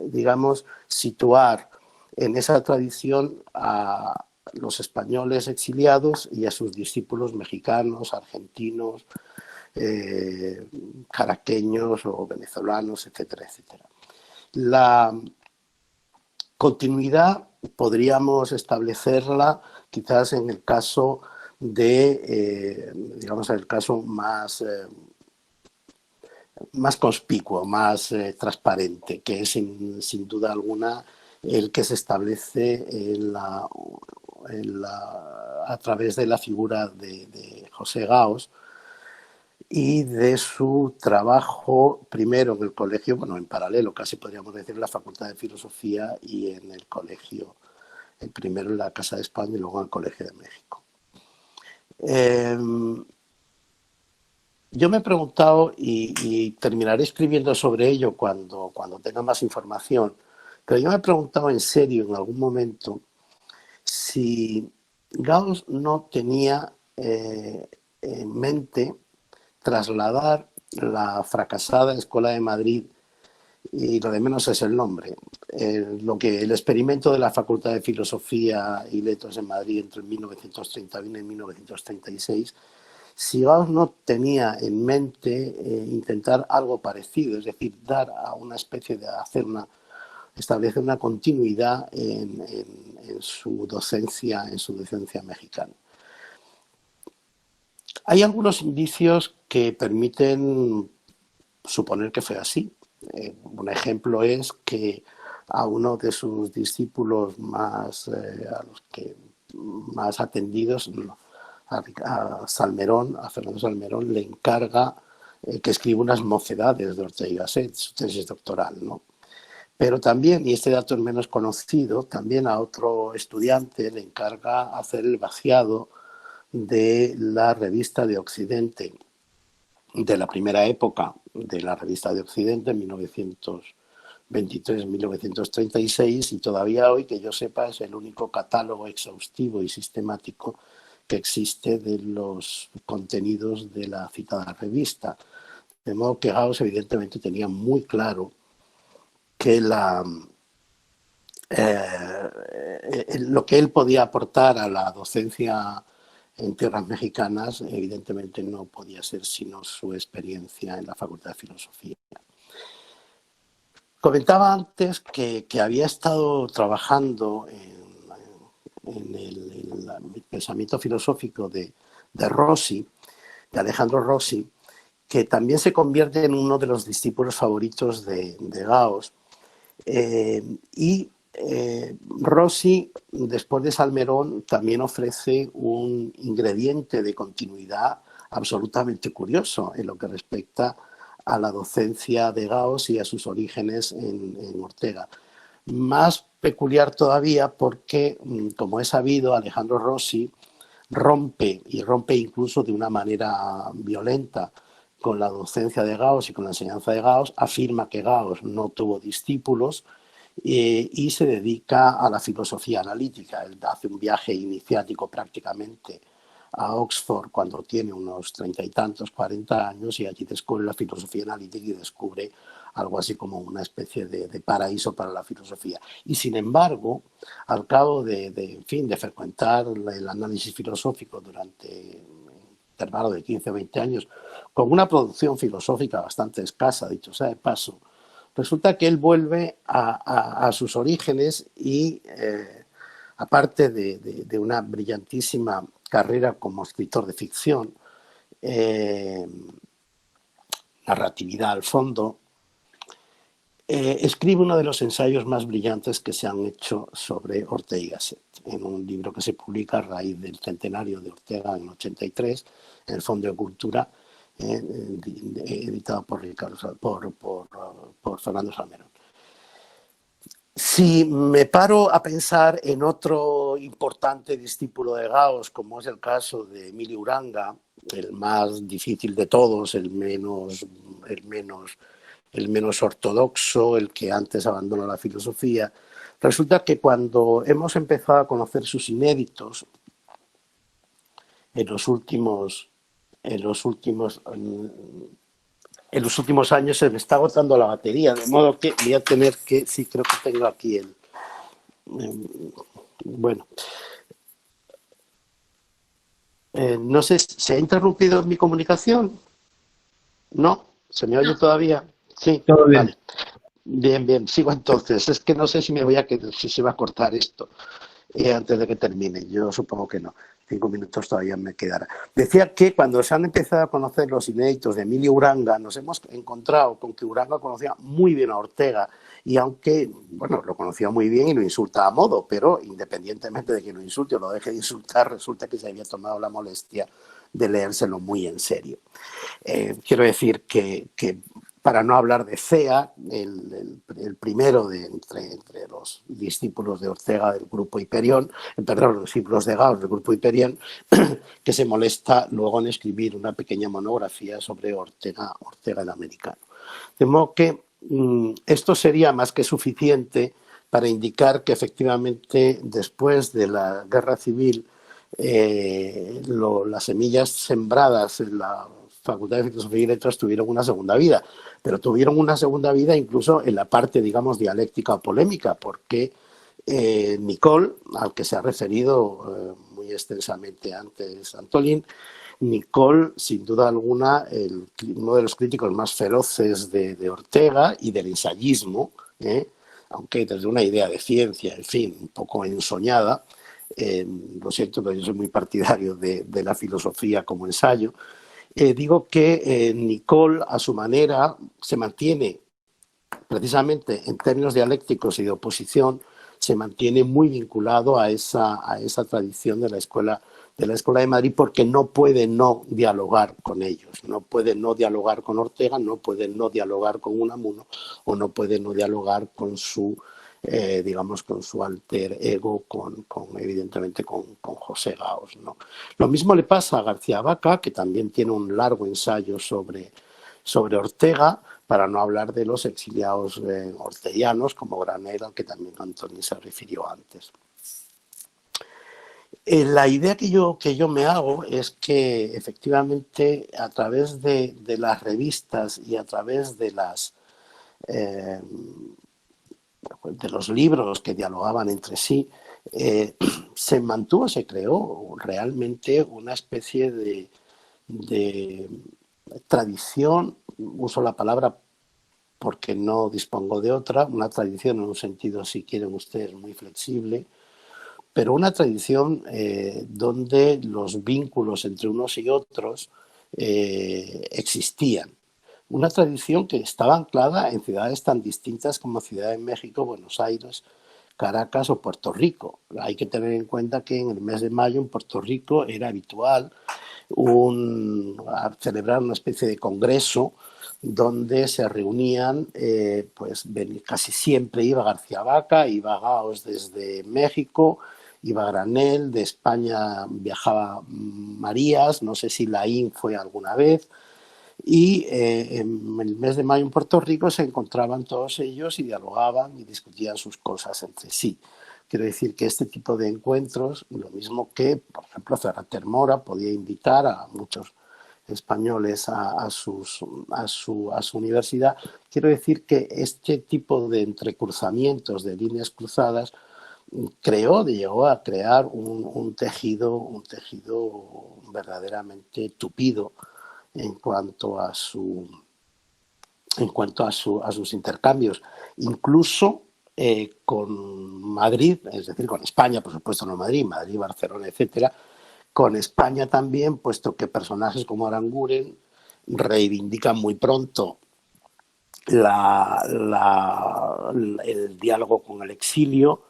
digamos, situar en esa tradición a los españoles exiliados y a sus discípulos mexicanos, argentinos, caraqueños o venezolanos, etcétera, etcétera. La continuidad podríamos establecerla quizás en el caso digamos, en el caso más conspicuo, más transparente, que es sin duda alguna el que se establece a través de la figura de José Gaos y de su trabajo primero en el colegio, bueno, en paralelo, casi podríamos decir, en la Facultad de Filosofía y en el colegio, primero en la Casa de España y luego en el Colegio de México. Yo me he preguntado, y terminaré escribiendo sobre ello cuando tenga más información, pero yo me he preguntado en serio en algún momento si Gauss no tenía en mente trasladar la fracasada Escuela de Madrid, y lo de menos es el nombre, el experimento de la Facultad de Filosofía y Letras en Madrid entre 1931 y 1936, si Gauss no tenía en mente intentar algo parecido, es decir, dar a una especie de establecer una continuidad en su docencia mexicana. Hay algunos indicios que permiten suponer que fue así. Un ejemplo es que a uno de sus discípulos más atendidos, a Fernando Salmerón, le encarga que escriba unas mocedades de Ortega y Gasset, su tesis doctoral, ¿no? Pero también, y este dato es menos conocido, también a otro estudiante le encarga hacer el vaciado de la revista de Occidente, de la primera época de la revista de Occidente, 1923-1936, y todavía hoy, que yo sepa, es el único catálogo exhaustivo y sistemático que existe de los contenidos de la citada revista. De modo que Gauss evidentemente tenía muy claro que lo que él podía aportar a la docencia en tierras mexicanas evidentemente no podía ser sino su experiencia en la Facultad de Filosofía. Comentaba antes que había estado trabajando en el pensamiento filosófico de Rossi, de Alejandro Rossi, que también se convierte en uno de los discípulos favoritos de Gauss. Rossi, después de Salmerón, también ofrece un ingrediente de continuidad absolutamente curioso en lo que respecta a la docencia de Gauss y a sus orígenes en Ortega. Más peculiar todavía porque, como es sabido, Alejandro Rossi rompe incluso de una manera violenta con la docencia de Gauss y con la enseñanza de Gauss, afirma que Gauss no tuvo discípulos y se dedica a la filosofía analítica. Él hace un viaje iniciático prácticamente a Oxford cuando tiene unos 30 y tantos, 40 años, y allí descubre la filosofía analítica y descubre algo así como una especie de paraíso para la filosofía. Y sin embargo, al cabo de frecuentar el análisis filosófico durante intervalo de 15 o 20 años, con una producción filosófica bastante escasa, dicho sea de paso, resulta que él vuelve a sus orígenes y, aparte de una brillantísima carrera como escritor de ficción, narratividad al fondo, escribe uno de los ensayos más brillantes que se han hecho sobre Ortega y Gasset, en un libro que se publica a raíz del centenario de Ortega en 83, en el Fondo de Cultura, editado por Fernando Salmerón. Si me paro a pensar en otro importante discípulo de Gauss, como es el caso de Emilio Uranga, el más difícil de todos, el menos ortodoxo, el que antes abandonó la filosofía, resulta que cuando hemos empezado a conocer sus inéditos en los últimos años se me está agotando la batería, de modo que voy a tener que, sí, creo que tengo aquí no sé, ¿se ha interrumpido mi comunicación? ¿No? ¿Se me oye todavía? Sí, todo bien. Vale. Bien, sigo entonces. Es que no sé si si se va a cortar esto antes de que termine. Yo supongo que no. 5 minutos todavía me quedará. Decía que cuando se han empezado a conocer los inéditos de Emilio Uranga, nos hemos encontrado con que Uranga conocía muy bien a Ortega, y aunque, lo conocía muy bien y lo insulta a modo, pero independientemente de que lo insulte o lo deje de insultar, resulta que se había tomado la molestia de leérselo muy en serio. Quiero decir que para no hablar de Cea, el primero entre los discípulos de Ortega del grupo Hiperión, los discípulos de Gauss del grupo Hiperión, que se molesta luego en escribir una pequeña monografía sobre Ortega el americano. De modo que esto sería más que suficiente para indicar que efectivamente después de la Guerra Civil las semillas sembradas en la Facultad de Filosofía y Letras tuvieron una segunda vida, pero tuvieron una segunda vida incluso en la parte, digamos, dialéctica o polémica, porque Nicole, al que se ha referido muy extensamente antes Antolín, Nicole, sin duda alguna, uno de los críticos más feroces de Ortega y del ensayismo, aunque desde una idea de ciencia, en fin, un poco ensoñada. Lo siento, pero yo soy muy partidario de la filosofía como ensayo. Digo que Nicole, a su manera, se mantiene, precisamente en términos dialécticos y de oposición, se mantiene muy vinculado a esa tradición de la Escuela de Madrid, porque no puede no dialogar con ellos, no puede no dialogar con Ortega, no puede no dialogar con Unamuno o no puede no dialogar con su, digamos, con su alter ego, evidentemente con José Gaos, ¿no? Lo mismo le pasa a García Vaca, que también tiene un largo ensayo sobre Ortega, para no hablar de los exiliados orteguianos como Granera, al que también Antolín se refirió antes. La idea que yo me hago es que efectivamente a través de las revistas y a través de los libros que dialogaban entre sí, se creó realmente una especie de tradición, uso la palabra porque no dispongo de otra, una tradición en un sentido, si quieren ustedes, muy flexible, pero una tradición donde los vínculos entre unos y otros existían. Una tradición que estaba anclada en ciudades tan distintas como Ciudad de México, Buenos Aires, Caracas o Puerto Rico. Hay que tener en cuenta que en el mes de mayo en Puerto Rico era habitual celebrar una especie de congreso donde se reunían, pues casi siempre iba García Vaca, iba Gaos desde México, iba Granel, de España viajaba Marías, no sé si Laín fue alguna vez, y en el mes de mayo en Puerto Rico se encontraban todos ellos y dialogaban y discutían sus cosas entre sí. Quiero decir que este tipo de encuentros, lo mismo que, por ejemplo, Ferrater Mora podía invitar a muchos españoles a su universidad, quiero decir que este tipo de entrecruzamientos de líneas cruzadas llegó a crear un tejido verdaderamente tupido en cuanto a sus intercambios, incluso con Madrid, es decir, con España, por supuesto no Madrid, Barcelona, etcétera, con España también, puesto que personajes como Aranguren reivindican muy pronto el diálogo con el exilio.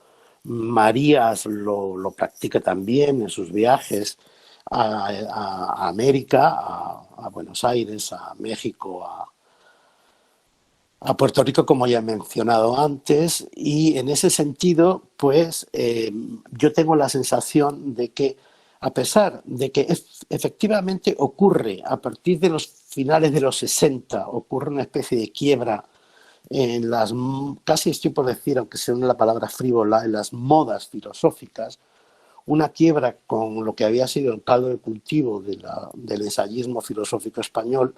Marías lo practica también en sus viajes a América, a Buenos Aires, a México, a Puerto Rico, como ya he mencionado antes, y en ese sentido, pues yo tengo la sensación de que, a pesar de que efectivamente ocurre a partir de los finales de los 60, ocurre una especie de quiebra en casi estoy por decir, aunque sea una palabra frívola, en las modas filosóficas, una quiebra con lo que había sido el caldo de cultivo del ensayismo filosófico español,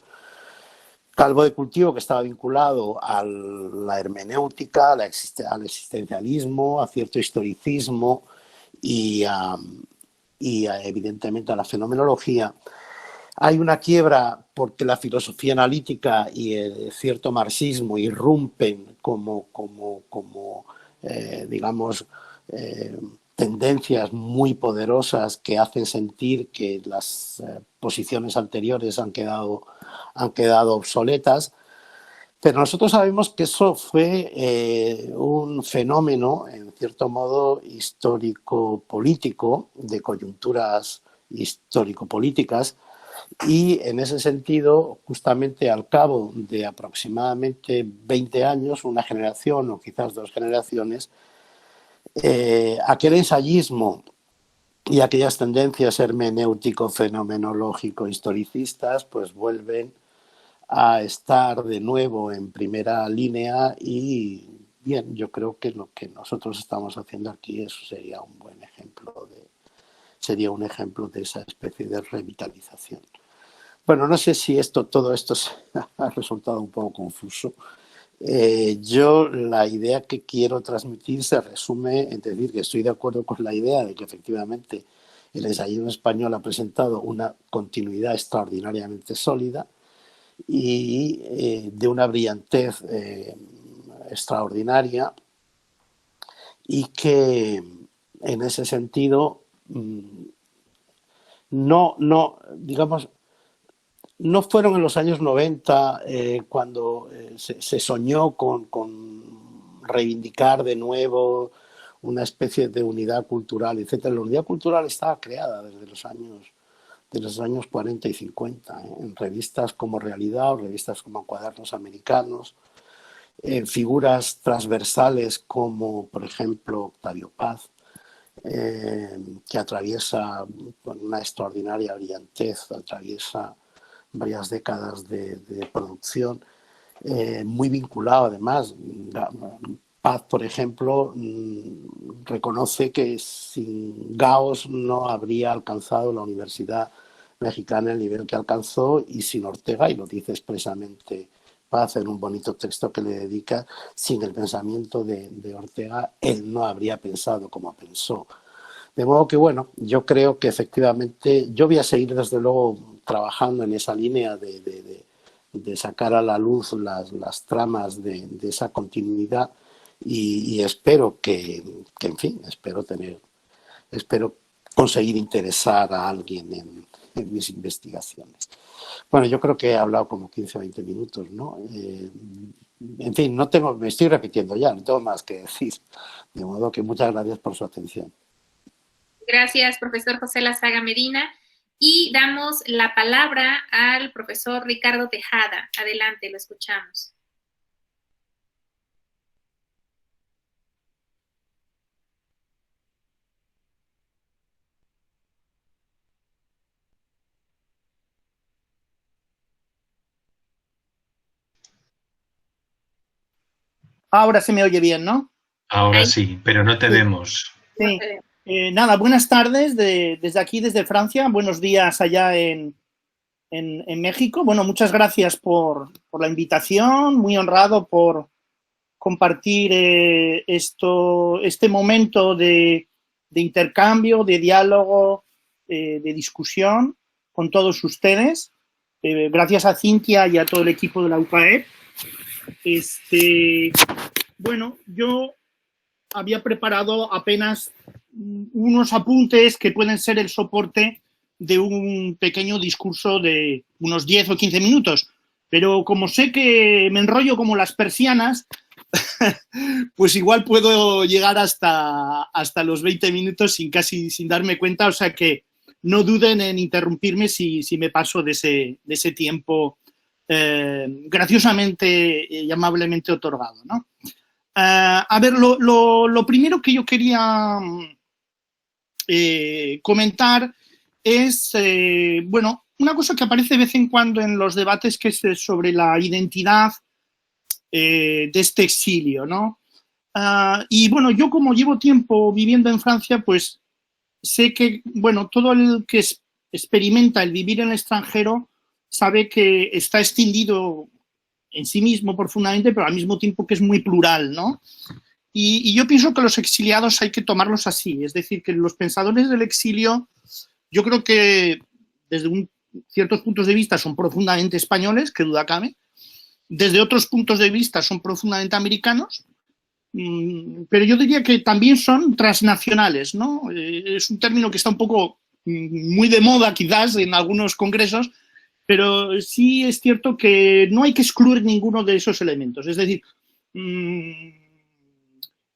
caldo de cultivo que estaba vinculado a la hermenéutica, al existencialismo, a cierto historicismo y evidentemente a la fenomenología. Hay una quiebra porque la filosofía analítica y el cierto marxismo irrumpen como digamos, tendencias muy poderosas que hacen sentir que las posiciones anteriores han quedado obsoletas. Pero nosotros sabemos que eso fue un fenómeno, en cierto modo, histórico-político, de coyunturas histórico-políticas, y en ese sentido, justamente al cabo de aproximadamente 20 años, una generación o quizás dos generaciones, aquel ensayismo y aquellas tendencias hermenéutico-fenomenológico-historicistas pues vuelven a estar de nuevo en primera línea y bien, yo creo que lo que nosotros estamos haciendo aquí eso sería un buen ejemplo de esa especie de revitalización. Bueno, no sé si todo esto ha resultado un poco confuso. Yo la idea que quiero transmitir se resume en decir que estoy de acuerdo con la idea de que efectivamente el ensayismo español ha presentado una continuidad extraordinariamente sólida y de una brillantez extraordinaria, y que en ese sentido digamos, no fueron en los años 90 cuando se soñó con reivindicar de nuevo una especie de unidad cultural, etcétera. La unidad cultural estaba creada desde los años 40 y 50, en revistas como Realidad o revistas como Cuadernos Americanos, en figuras transversales como, por ejemplo, Octavio Paz, que atraviesa con una extraordinaria brillantez, atraviesa varias décadas de producción, muy vinculado además. Paz, por ejemplo, reconoce que sin Gauss no habría alcanzado la Universidad Mexicana el nivel que alcanzó, y sin Ortega, y lo dice expresamente Paz en un bonito texto que le dedica, sin el pensamiento de Ortega, él no habría pensado como pensó. De modo que, bueno, yo creo que efectivamente yo voy a seguir desde luego trabajando en esa línea de sacar a la luz las tramas de esa continuidad, y espero en fin, espero conseguir interesar a alguien en mis investigaciones. Bueno, yo creo que he hablado como 15 o 20 minutos, ¿no? En fin, me estoy repitiendo ya, no tengo más que decir. De modo que muchas gracias por su atención. Gracias, profesor José Lazaga Medina. Y damos la palabra al profesor Ricardo Tejada. Adelante, lo escuchamos. Ahora se me oye bien, ¿no? Ahora sí, pero no te vemos. Sí. Nada, buenas tardes desde aquí, desde Francia. Buenos días allá en México. Bueno, muchas gracias por la invitación. Muy honrado por compartir este momento de intercambio, de diálogo, de discusión con todos ustedes. Gracias a Cintia y a todo el equipo de la UCAEP. Bueno, yo había preparado apenas unos apuntes que pueden ser el soporte de un pequeño discurso de unos 10 o 15 minutos, pero como sé que me enrollo como las persianas, pues igual puedo llegar hasta los 20 minutos sin darme cuenta, o sea que no duden en interrumpirme si me paso de ese tiempo graciosamente y amablemente otorgado, ¿no? A ver, lo primero que yo quería comentar es, bueno, una cosa que aparece de vez en cuando en los debates, que es sobre la identidad de este exilio, ¿no? Y bueno, yo como llevo tiempo viviendo en Francia, pues sé que, bueno, todo el que experimenta el vivir en el extranjero sabe que está extendido en sí mismo profundamente, pero al mismo tiempo que es muy plural, ¿no? Y yo pienso que los exiliados hay que tomarlos así, es decir, que los pensadores del exilio, yo creo que desde ciertos puntos de vista son profundamente españoles, que duda cabe, desde otros puntos de vista son profundamente americanos, pero yo diría que también son transnacionales, ¿no? Es un término que está un poco muy de moda quizás en algunos congresos, pero sí es cierto que no hay que excluir ninguno de esos elementos. Es decir,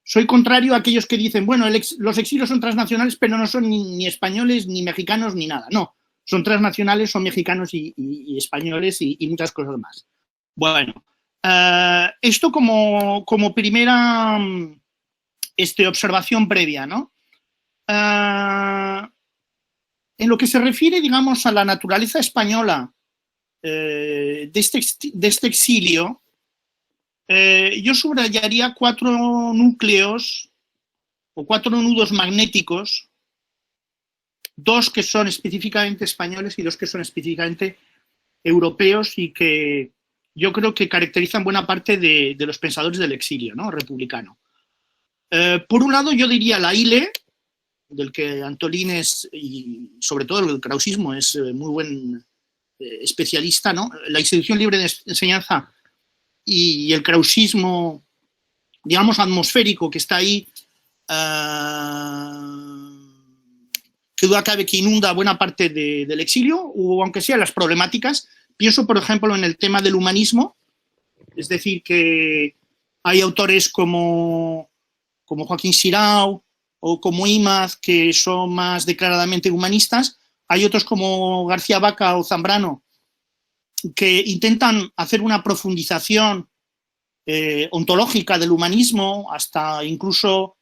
soy contrario a aquellos que dicen, bueno, los exilios son transnacionales, pero no son ni españoles, ni mexicanos, ni nada. No, son transnacionales, son mexicanos y españoles y muchas cosas más. Bueno, esto como primera observación previa, ¿no? En lo que se refiere, digamos, a la naturaleza española de este exilio, yo subrayaría 4 núcleos o 4 nudos magnéticos, 2 que son específicamente españoles y 2 que son específicamente europeos y que yo creo que caracterizan buena parte de los pensadores del exilio, ¿no?, republicano. Por un lado, yo diría la ILE, del que Antolín es, y sobre todo el krausismo, es muy buen especialista, ¿no? La institución libre de enseñanza y el krausismo, digamos, atmosférico que está ahí, que duda cabe que inunda buena parte del exilio, o aunque sea las problemáticas. Pienso, por ejemplo, en el tema del humanismo, es decir, que hay autores como Joaquín Xirau o como Imaz, que son más declaradamente humanistas. Hay otros como García Vaca o Zambrano, que intentan hacer una profundización ontológica del humanismo, hasta incluso,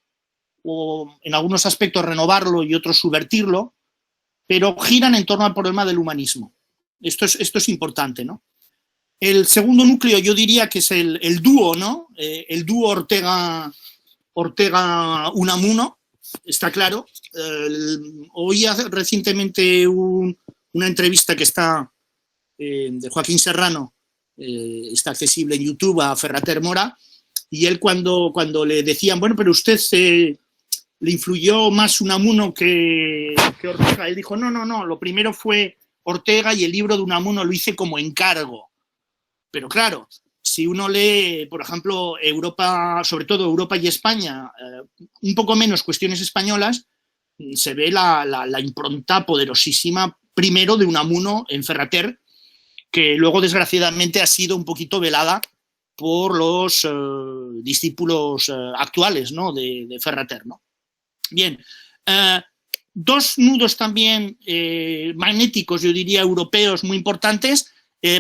o en algunos aspectos, renovarlo y otros subvertirlo, pero giran en torno al problema del humanismo. Esto es importante, ¿no? El segundo núcleo yo diría que es el dúo, ¿no? El dúo Ortega-Unamuno, está claro. Oí recientemente una entrevista que está de Joaquín Serrano, está accesible en YouTube, a Ferrater Mora, y él cuando le decían, bueno, pero usted le influyó más Unamuno que Ortega, él dijo, no, lo primero fue Ortega y el libro de Unamuno lo hice como encargo. Pero claro, si uno lee, por ejemplo, Europa, sobre todo Europa y España, un poco menos cuestiones españolas, se ve la impronta poderosísima, primero de Unamuno en Ferrater, que luego desgraciadamente ha sido un poquito velada por los discípulos actuales, ¿no?, de Ferrater, ¿no? Bien, 2 nudos también magnéticos, yo diría, europeos muy importantes.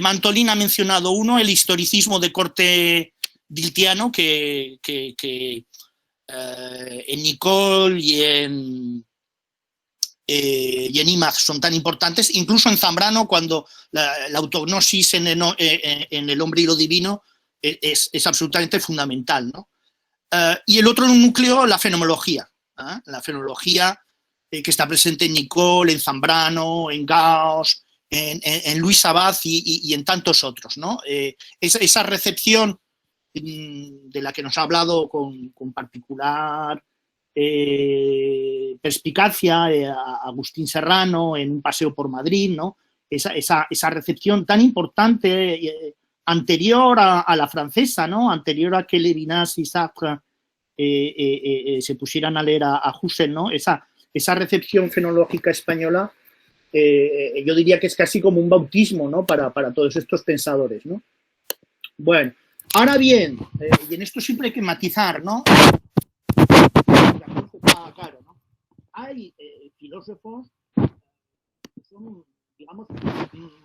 Antolín ha mencionado uno, el historicismo de corte diltiano, que en Nicole y en Imaz son tan importantes, incluso en Zambrano, cuando la autognosis en el hombre y lo divino es absolutamente fundamental, ¿no? Y el otro núcleo, la fenomenología, la fenomenología que está presente en Nicole, en Zambrano, en Gauss, en Luis Abad y en tantos otros, ¿no? Esa recepción de la que nos ha hablado con particular perspicacia Agustín Serrano en Un paseo por Madrid, ¿no? Esa recepción tan importante, anterior a la francesa, ¿no? Anterior a que Levinas y Sartre se pusieran a leer a Husserl, ¿no? Esa recepción fenológica española, yo diría que es casi como un bautismo, ¿no?, para todos estos pensadores, ¿no? Bueno, ahora bien, y en esto siempre hay que matizar, ¿no? Claro, ¿no? Hay filósofos que son, digamos,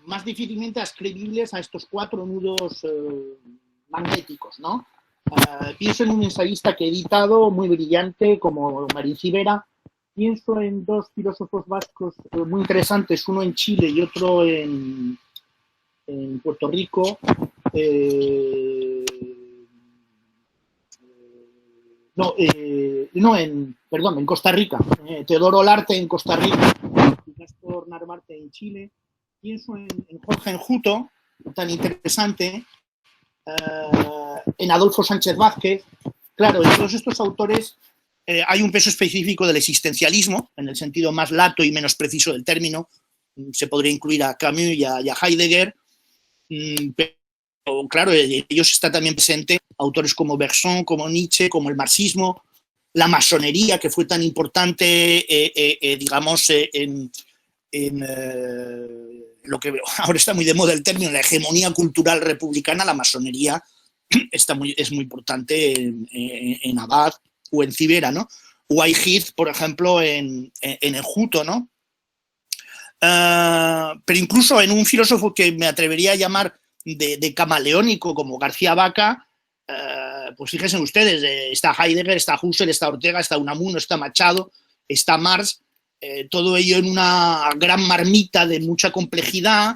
más difícilmente ascribibles a estos 4 nudos magnéticos, ¿no? Pienso en un ensayista que he editado, muy brillante, como Marín Civera. Pienso en 2 filósofos vascos muy interesantes, uno en Chile y otro en Puerto Rico. En Costa Rica. Teodoro Olarte en Costa Rica y Néstor Narvarte en Chile. Pienso en Jorge Enjuto, tan interesante, en Adolfo Sánchez Vázquez. Claro, en todos estos autores hay un peso específico del existencialismo, en el sentido más lato y menos preciso del término. Se podría incluir a Camus y a Heidegger, pero claro, de ellos está también presente autores como Bergson, como Nietzsche, como el marxismo, la masonería, que fue tan importante, digamos, en lo que ahora está muy de moda el término, la hegemonía cultural republicana. La masonería es muy importante en Abad o en Civera, ¿no? O hay Heath, por ejemplo, en Enjuto, ¿no? Pero incluso en un filósofo que me atrevería a llamar de camaleónico, como García Vaca, pues fíjense ustedes, está Heidegger, está Husserl, está Ortega, está Unamuno, está Machado, está Marx, todo ello en una gran marmita de mucha complejidad,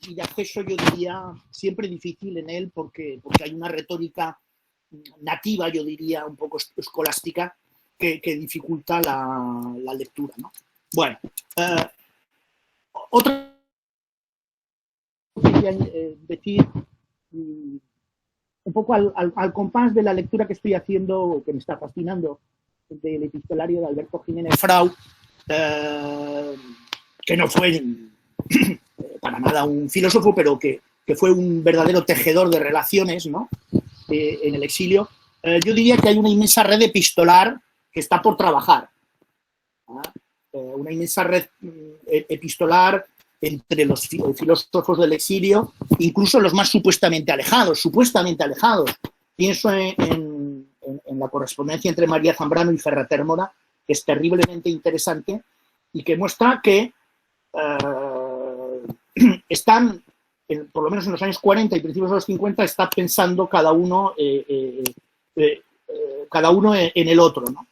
y de acceso, yo diría, siempre difícil en él porque hay una retórica nativa, yo diría, un poco escolástica, que dificulta la lectura, ¿no? Bueno, otra quería decir, un poco al compás de la lectura que estoy haciendo, que me está fascinando, del epistolario de Alberto Jiménez Frau, que no fue para nada un filósofo, pero que fue un verdadero tejedor de relaciones, ¿no? En el exilio. Yo diría que hay una inmensa red epistolar que está por trabajar. Una inmensa red epistolar entre los filósofos del exilio, incluso los más supuestamente alejados. Pienso en la correspondencia entre María Zambrano y Ferrater Mora, que es terriblemente interesante y que muestra que están, por lo menos en los años 40 y principios de los 50, está pensando cada uno en el otro, ¿no?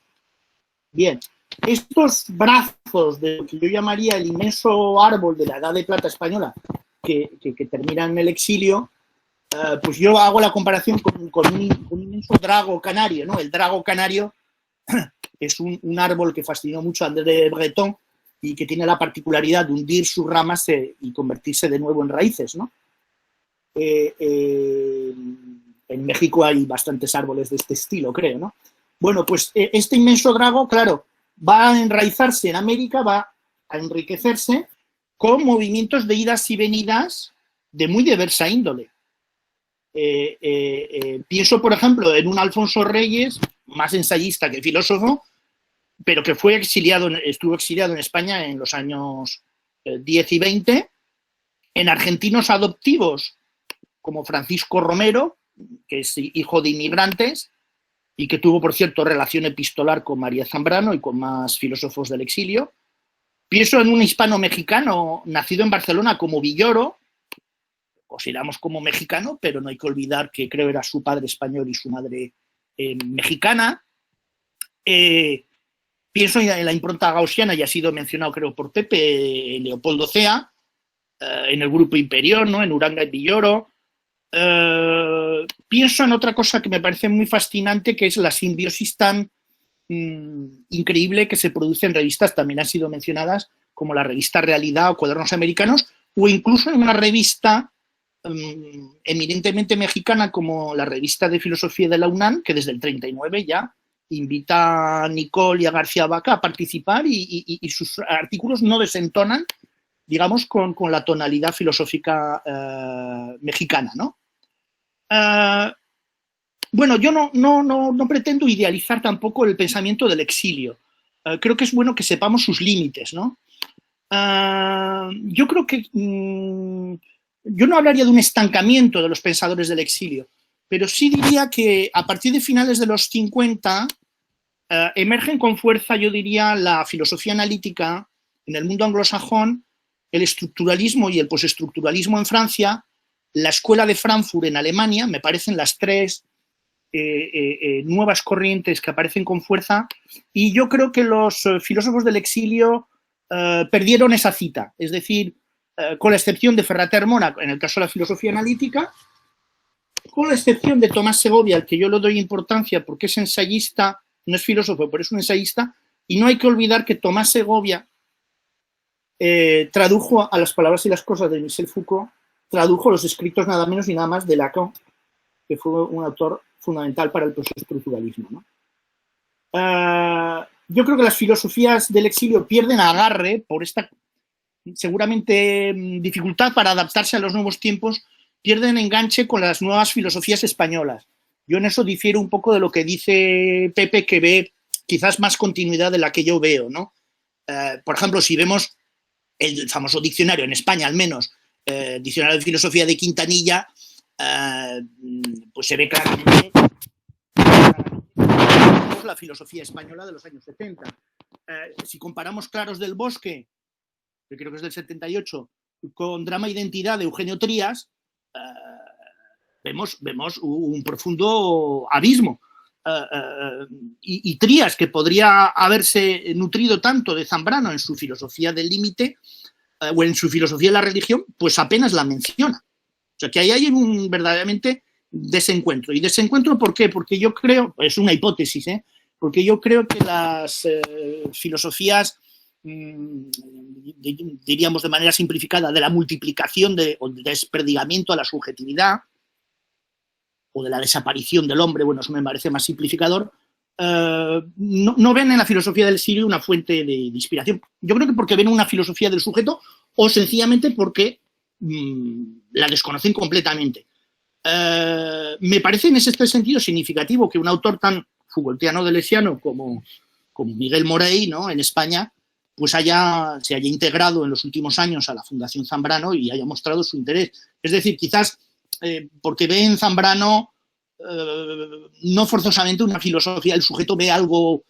Bien, estos brazos de lo que yo llamaría el inmenso árbol de la Edad de Plata española, que termina en el exilio, pues yo hago la comparación con un inmenso drago canario, ¿no? El drago canario es un árbol que fascinó mucho a André Breton y que tiene la particularidad de hundir sus ramas y convertirse de nuevo en raíces, ¿no? En México hay bastantes árboles de este estilo, creo, ¿no? Bueno, pues este inmenso drago, claro, va a enraizarse en América, va a enriquecerse con movimientos de idas y venidas de muy diversa índole. Pienso, por ejemplo, en un Alfonso Reyes, más ensayista que filósofo, pero que estuvo exiliado en España en los años 10 y 20, en argentinos adoptivos como Francisco Romero, que es hijo de inmigrantes y que tuvo, por cierto, relación epistolar con María Zambrano y con más filósofos del exilio. Pienso en un hispano-mexicano nacido en Barcelona como Villoro, consideramos como mexicano, pero no hay que olvidar que creo era su padre español y su madre mexicana. Pienso en la impronta gaussiana, ya ha sido mencionado creo por Pepe, Leopoldo Cea, en el Grupo Imperión, ¿no? En Uranga y Villoro. Pienso en otra cosa que me parece muy fascinante, que es la simbiosis tan increíble que se produce en revistas, también han sido mencionadas, como la revista Realidad o Cuadernos Americanos, o incluso en una revista eminentemente mexicana como la revista de filosofía de la UNAM, que desde el 39 ya invita a Nicole y a García Vaca a participar y sus artículos no desentonan, digamos, con la tonalidad filosófica mexicana, ¿no? Bueno, yo no pretendo idealizar tampoco el pensamiento del exilio. Creo que es bueno que sepamos sus límites, ¿no? Yo creo que yo no hablaría de un estancamiento de los pensadores del exilio, pero sí diría que a partir de finales de los 50 emergen con fuerza, yo diría, la filosofía analítica en el mundo anglosajón, el estructuralismo y el postestructuralismo en Francia, la escuela de Frankfurt en Alemania, me parecen las tres nuevas corrientes que aparecen con fuerza, y yo creo que los filósofos del exilio perdieron esa cita, es decir, con la excepción de Ferrater Mora, en el caso de la filosofía analítica, con la excepción de Tomás Segovia, al que yo le doy importancia porque es ensayista, no es filósofo, pero es un ensayista, y no hay que olvidar que Tomás Segovia tradujo a las palabras y las cosas de Michel Foucault, tradujo los escritos nada menos y nada más de Lacan, que fue un autor fundamental para el postestructuralismo, ¿no? Yo creo que las filosofías del exilio pierden agarre por esta seguramente dificultad para adaptarse a los nuevos tiempos, pierden enganche con las nuevas filosofías españolas. Yo en eso difiero un poco de lo que dice Pepe, que ve quizás más continuidad de la que yo veo, ¿no? Por ejemplo, si vemos el famoso diccionario, en España al menos, diccionario de filosofía de Quintanilla, pues se ve claramente la filosofía española de los años 70. Si comparamos Claros del Bosque, que creo que es del 78, con Drama e Identidad de Eugenio Trías, vemos un profundo abismo. Y Trías, que podría haberse nutrido tanto de Zambrano en su filosofía del límite, o en su filosofía de la religión, pues apenas la menciona. O sea, que ahí hay un verdaderamente desencuentro. ¿Y desencuentro por qué? Porque yo creo, es una hipótesis, porque yo creo que las filosofías, diríamos de manera simplificada, de la multiplicación o del desperdigamiento a la subjetividad, o de la desaparición del hombre, bueno, eso me parece más simplificador, no ven en la filosofía del exilio una fuente de inspiración. Yo creo que porque ven una filosofía del sujeto o sencillamente porque la desconocen completamente. Me parece en este sentido significativo que un autor tan foucaultiano-deleuziano como Miguel Morey, ¿no?, en España, pues se haya integrado en los últimos años a la Fundación Zambrano y haya mostrado su interés. Es decir, quizás porque ve en Zambrano no forzosamente una filosofía del sujeto, ve algo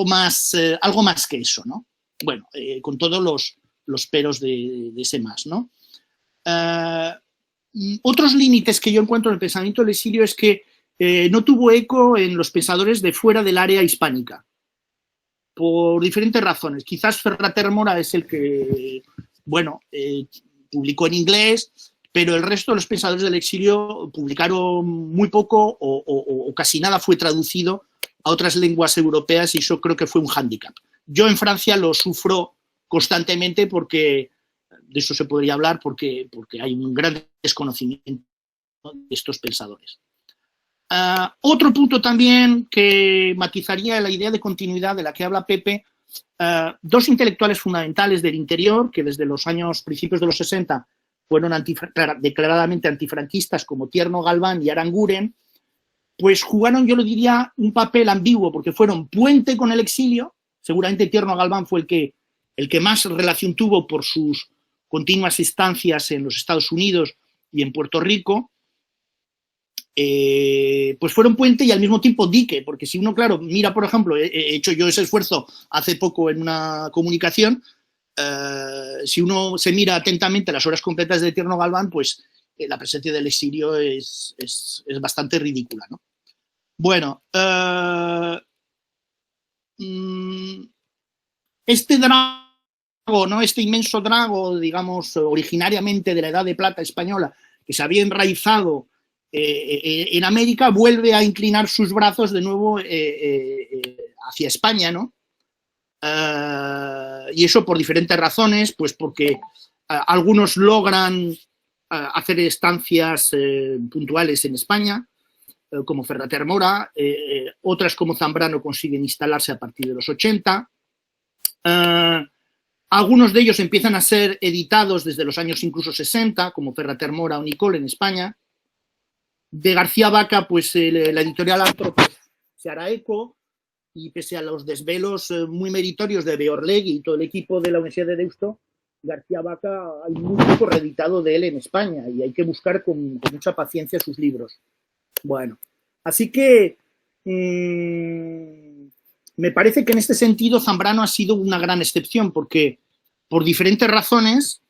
más que eso, ¿no? Bueno, con todos los peros de ese más, ¿no? Otros límites que yo encuentro en el pensamiento del exilio es que no tuvo eco en los pensadores de fuera del área hispánica, por diferentes razones. Quizás Ferrater Mora es el que, bueno, publicó en inglés, pero el resto de los pensadores del exilio publicaron muy poco o casi nada fue traducido a otras lenguas europeas y eso creo que fue un hándicap. Yo en Francia lo sufro constantemente porque, de eso se podría hablar, porque hay un gran desconocimiento de estos pensadores. Otro punto también que matizaría la idea de continuidad de la que habla Pepe, dos intelectuales fundamentales del interior que desde los principios de los 60 fueron declaradamente antifranquistas como Tierno Galván y Aranguren, pues jugaron, yo lo diría, un papel ambiguo porque fueron puente con el exilio. Seguramente Tierno Galván fue el que más relación tuvo por sus continuas estancias en los Estados Unidos y en Puerto Rico, pues fueron puente y al mismo tiempo dique, porque si uno, claro, mira, por ejemplo, he hecho yo ese esfuerzo hace poco en una comunicación, si uno se mira atentamente las obras completas de Tierno Galván, pues la presencia del exilio es bastante ridícula, ¿no? Bueno, este drago, ¿no?, este inmenso drago, digamos, originariamente de la Edad de Plata española, que se había enraizado en América, vuelve a inclinar sus brazos de nuevo hacia España, ¿no? Y eso por diferentes razones, pues porque algunos logran hacer estancias puntuales en España, como Ferrater Mora, otras como Zambrano consiguen instalarse a partir de los 80. Algunos de ellos empiezan a ser editados desde los años incluso 60, como Ferrater Mora o Nicole en España. De García Vaca, pues la editorial Antro se hará eco, y pese a los desvelos muy meritorios de Beorlegui y todo el equipo de la Universidad de Deusto, García Vaca hay muy poco reeditado de él en España y hay que buscar con mucha paciencia sus libros. Bueno, así que me parece que en este sentido Zambrano ha sido una gran excepción porque por diferentes razones,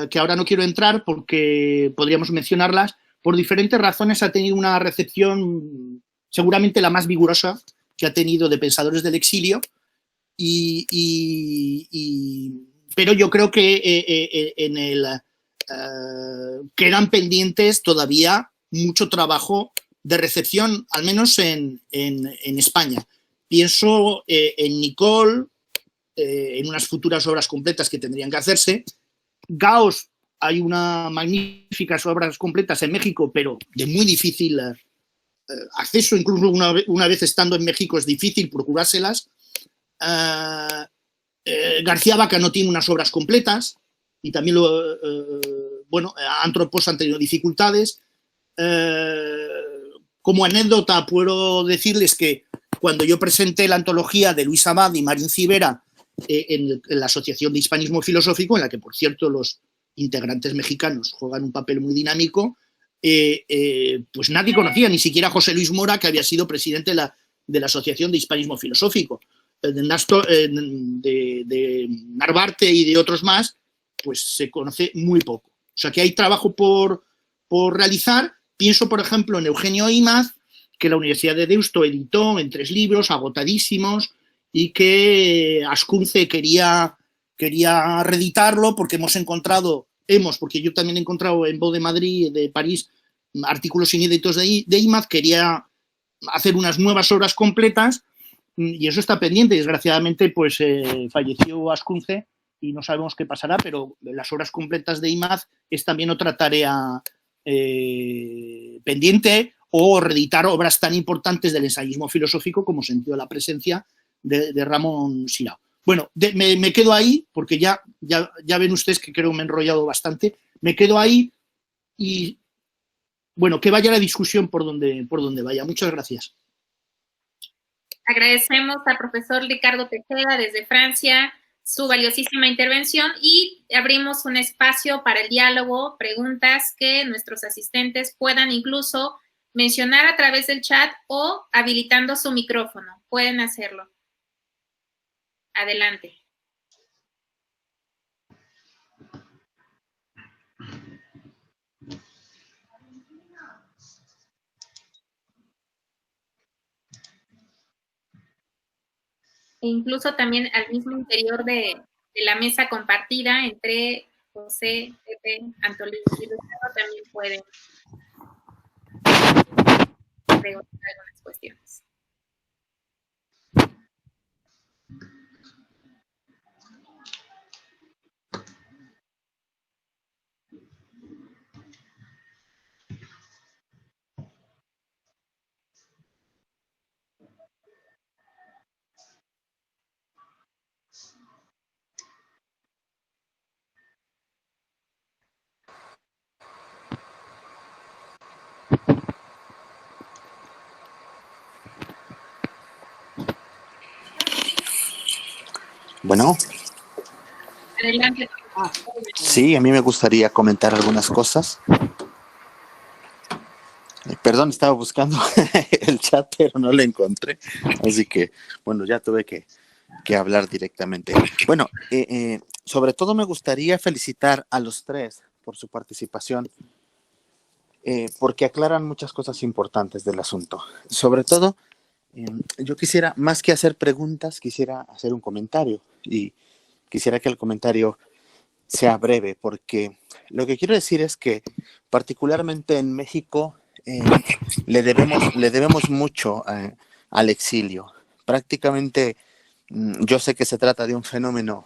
que ahora no quiero entrar porque podríamos mencionarlas, por diferentes razones ha tenido una recepción seguramente la más vigorosa que ha tenido de pensadores del exilio, pero yo creo que quedan pendientes todavía mucho trabajo de recepción, al menos en España. Pienso en Nicole, en unas futuras obras completas que tendrían que hacerse. Gauss, hay unas magníficas obras completas en México, pero de muy difícil acceso, incluso una vez estando en México es difícil procurárselas. García Vaca no tiene unas obras completas y también, bueno, Antropos han tenido dificultades. Como anécdota puedo decirles que cuando yo presenté la antología de Luis Abad y Marín Civera en la Asociación de Hispanismo Filosófico, en la que, por cierto, los integrantes mexicanos juegan un papel muy dinámico, pues nadie conocía, ni siquiera a José Luis Mora, que había sido presidente de la Asociación de Hispanismo Filosófico. De Narvarte y de otros más, pues se conoce muy poco. O sea que hay trabajo por realizar. Pienso, por ejemplo, en Eugenio Imaz, que la Universidad de Deusto editó en 3 libros, agotadísimos, y que Ascunce quería quería reeditarlo porque porque yo también he encontrado en Voz de Madrid, de París, artículos inéditos de IMAD, quería hacer unas nuevas obras completas y eso está pendiente. Desgraciadamente, pues falleció Ascunce y no sabemos qué pasará, pero las obras completas de IMAD es también otra tarea pendiente, o reeditar obras tan importantes del ensayismo filosófico como Sentido de la Presencia de Ramón Sirao. Bueno, me quedo ahí porque ya ven ustedes que creo que me he enrollado bastante. Me quedo ahí y, bueno, que vaya la discusión por donde vaya. Muchas gracias. Agradecemos al profesor Ricardo Tejeda desde Francia su valiosísima intervención y abrimos un espacio para el diálogo, preguntas que nuestros asistentes puedan incluso mencionar a través del chat o habilitando su micrófono. Pueden hacerlo. Adelante. E incluso también al mismo interior de la mesa compartida entre José, Pepe, Antolín y Ricardo también pueden preguntar algunas cuestiones. Bueno. Adelante. Sí, a mí me gustaría comentar algunas cosas. Perdón, estaba buscando el chat, pero no lo encontré. Así que, bueno, ya tuve que hablar directamente. Bueno, sobre todo me gustaría felicitar a los tres por su participación, porque aclaran muchas cosas importantes del asunto. Sobre todo, yo quisiera, más que hacer preguntas, quisiera hacer un comentario. Y quisiera que el comentario sea breve, porque lo que quiero decir es que particularmente en México le debemos mucho al exilio. Prácticamente yo sé que se trata de un fenómeno,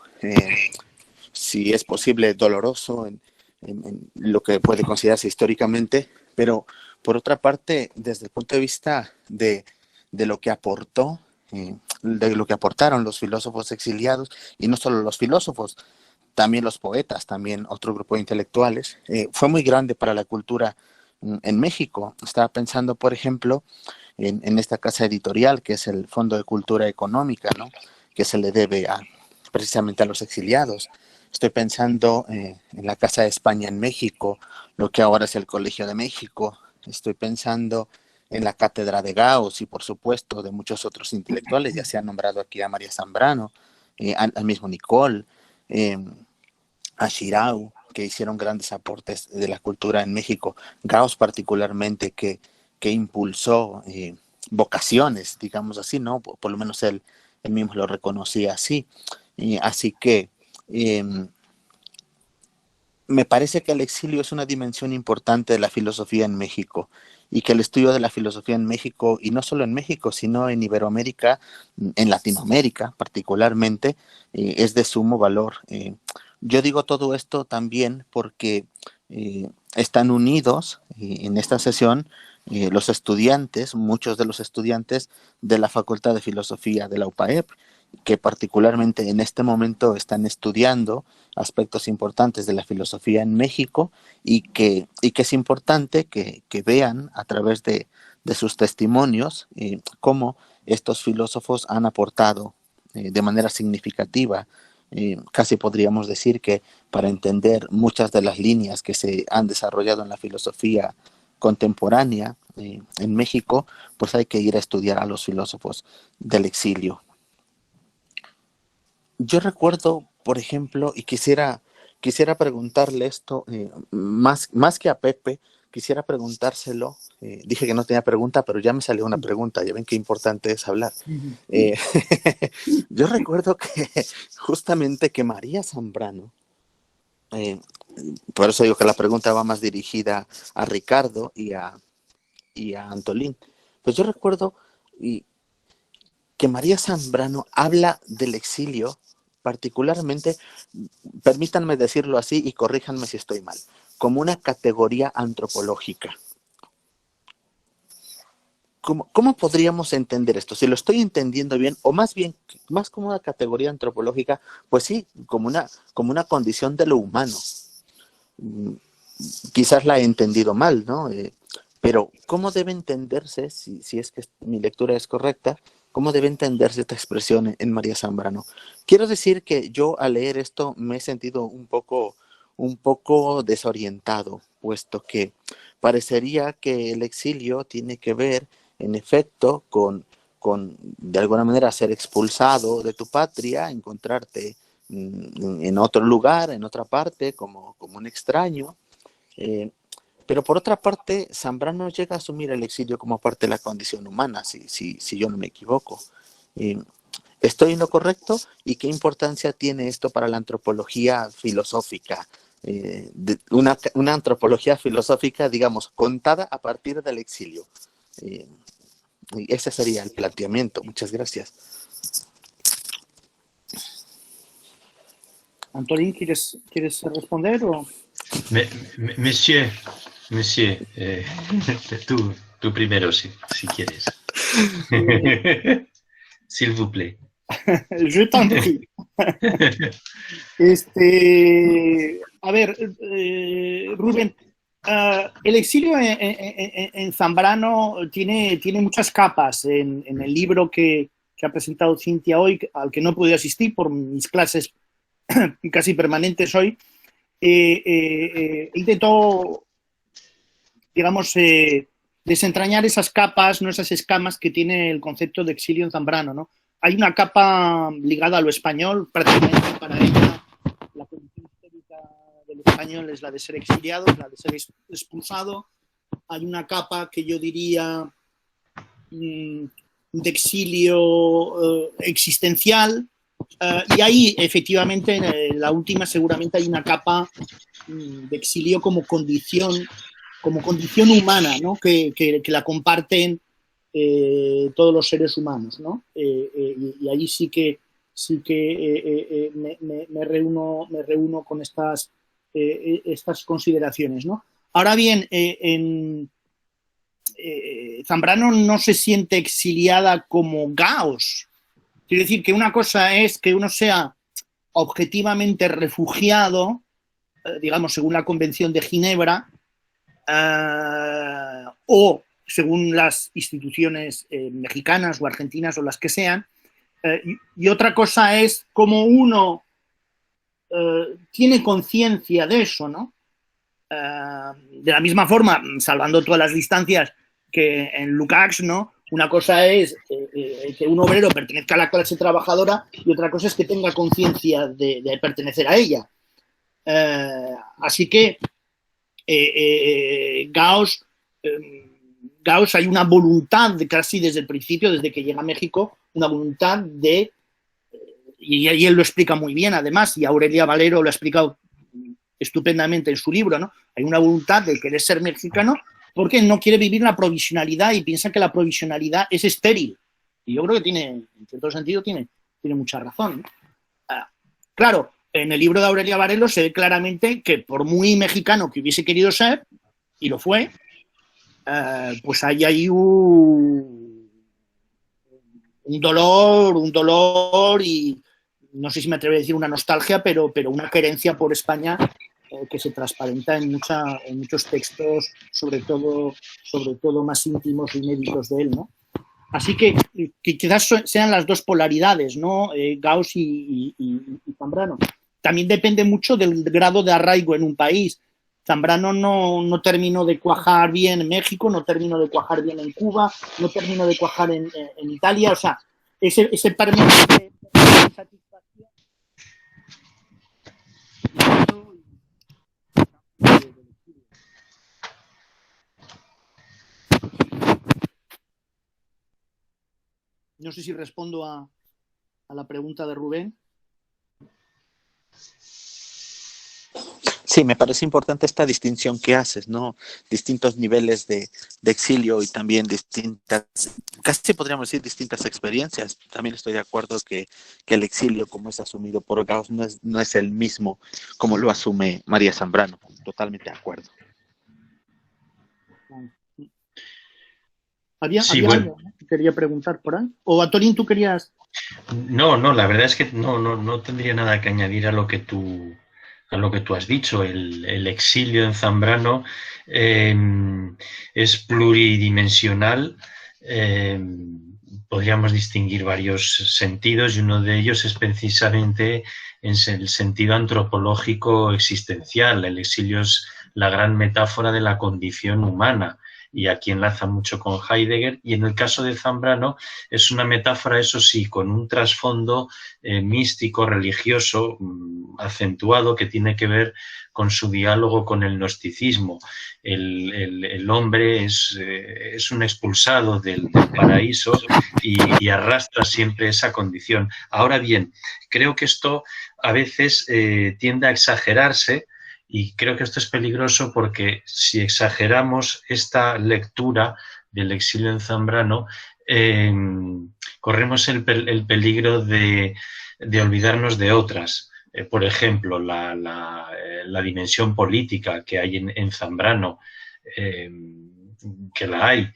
si es posible, doloroso en lo que puede considerarse históricamente, pero por otra parte, desde el punto de vista de lo que aportó, de lo que aportaron los filósofos exiliados, y no solo los filósofos, también los poetas, también otro grupo de intelectuales, fue muy grande para la cultura en México. Estaba pensando, por ejemplo, en esta casa editorial, que es el Fondo de Cultura Económica, ¿no?, que se le debe precisamente a los exiliados. Estoy pensando en la Casa de España en México, lo que ahora es el Colegio de México. Estoy pensando en la Cátedra de Gauss y, por supuesto, de muchos otros intelectuales. Ya se ha nombrado aquí a María Zambrano, al mismo Nicole, a Sirao, que hicieron grandes aportes de la cultura en México. Gauss particularmente, que impulsó vocaciones, digamos así, ¿no? Por lo menos él mismo lo reconocía así. Así que me parece que el exilio es una dimensión importante de la filosofía en México, y que el estudio de la filosofía en México, y no solo en México, sino en Iberoamérica, en Latinoamérica particularmente, es de sumo valor. Yo digo todo esto también porque están unidos en esta sesión los estudiantes, muchos de los estudiantes de la Facultad de Filosofía de la UPAEP, que particularmente en este momento están estudiando aspectos importantes de la filosofía en México, y que es importante que vean a través de sus testimonios cómo estos filósofos han aportado de manera significativa. Casi podríamos decir que para entender muchas de las líneas que se han desarrollado en la filosofía contemporánea en México, pues hay que ir a estudiar a los filósofos del exilio. Yo recuerdo, por ejemplo, y quisiera preguntarle esto más que a Pepe, quisiera preguntárselo. Dije que no tenía pregunta, pero ya me salió una pregunta. Ya ven qué importante es hablar. Yo recuerdo que justamente que María Zambrano, por eso digo que la pregunta va más dirigida a Ricardo y a Antolín. Pues yo recuerdo que María Zambrano habla del exilio, particularmente, permítanme decirlo así y corríjanme si estoy mal, como una categoría antropológica. ¿Cómo podríamos entender esto? Si lo estoy entendiendo bien, o más bien, más como una categoría antropológica, pues sí, como una condición de lo humano. Quizás la he entendido mal, ¿no? Pero ¿cómo debe entenderse, si es que mi lectura es correcta, cómo debe entenderse esta expresión en María Zambrano? Quiero decir que yo al leer esto me he sentido un poco desorientado, puesto que parecería que el exilio tiene que ver, en efecto, con de alguna manera ser expulsado de tu patria, encontrarte en otro lugar, en otra parte, como un extraño. Pero por otra parte, Zambrano llega a asumir el exilio como parte de la condición humana, si yo no me equivoco. ¿Estoy en lo correcto? ¿Y qué importancia tiene esto para la antropología filosófica? Una antropología filosófica, digamos, contada a partir del exilio. Y ese sería el planteamiento. Muchas gracias. Antolín, ¿quieres responder? O? Monsieur, tú primero, si quieres. S'il vous plaît. Je t'en prie. A ver, Rubén, el exilio en Zambrano tiene muchas capas. En el libro que ha presentado Cintia hoy, al que no he podido asistir por mis clases casi permanentes hoy, intento, digamos, desentrañar esas capas, no esas escamas que tiene el concepto de exilio en Zambrano, ¿no? Hay una capa ligada a lo español, prácticamente para ella la condición histórica del español es la de ser exiliado, la de ser expulsado. Hay una capa que yo diría de exilio existencial, y ahí efectivamente en la última seguramente hay una capa de exilio como condición humana, ¿no? que la comparten todos los seres humanos, ¿no? Y allí sí que me reúno con estas consideraciones, ¿no? Ahora bien, Zambrano no se siente exiliada como Gauss. Quiere decir que una cosa es que uno sea objetivamente refugiado, digamos, según la Convención de Ginebra, o según las instituciones mexicanas o argentinas o las que sean, y otra cosa es cómo uno tiene conciencia de eso, ¿no? De la misma forma, salvando todas las distancias que en Lukács, ¿no? Una cosa es que un obrero pertenezca a la clase trabajadora y otra cosa es que tenga conciencia de pertenecer a ella. Así que Gauss hay una voluntad casi desde el principio, desde que llega a México, una voluntad de, y él lo explica muy bien además, y Aurelia Valero lo ha explicado estupendamente en su libro, ¿no? Hay una voluntad de querer ser mexicano porque no quiere vivir la provisionalidad y piensa que la provisionalidad es estéril. Y yo creo que en cierto sentido, tiene mucha razón, ¿no? Claro, en el libro de Aurelia Valero se ve claramente que por muy mexicano que hubiese querido ser, y lo fue, pues hay un dolor y no sé si me atrevo a decir una nostalgia, pero una querencia por España que se transparenta en muchos textos, sobre todo más íntimos y inéditos de él, ¿no? Así que quizás sean las dos polaridades, ¿no? Gauss y Zambrano. También depende mucho del grado de arraigo en un país. Zambrano no terminó de cuajar bien en México, no terminó de cuajar bien en Cuba, no terminó de cuajar en Italia. O sea, ese permiso de satisfacción. No sé si respondo a la pregunta de Rubén. Sí, me parece importante esta distinción que haces, ¿no? Distintos niveles de exilio y también distintas, casi podríamos decir distintas experiencias. También estoy de acuerdo que el exilio, como es asumido por Gauss, no es el mismo como lo asume María Zambrano. Totalmente de acuerdo. ¿Había bueno. algo que quería preguntar por ahí? ¿O Antonín, tú querías? No, la verdad es que no tendría nada que añadir a lo que tú has dicho. El exilio en Zambrano es pluridimensional. Podríamos distinguir varios sentidos y uno de ellos es precisamente en el sentido antropológico existencial. El exilio es la gran metáfora de la condición humana y aquí enlaza mucho con Heidegger, y en el caso de Zambrano es una metáfora, eso sí, con un trasfondo místico, religioso, acentuado, que tiene que ver con su diálogo con el gnosticismo. El hombre es un expulsado del paraíso y arrastra siempre esa condición. Ahora bien, creo que esto a veces tiende a exagerarse, y creo que esto es peligroso porque si exageramos esta lectura del exilio en Zambrano, corremos el peligro de olvidarnos de otras. Por ejemplo, la dimensión política que hay en Zambrano, que la hay.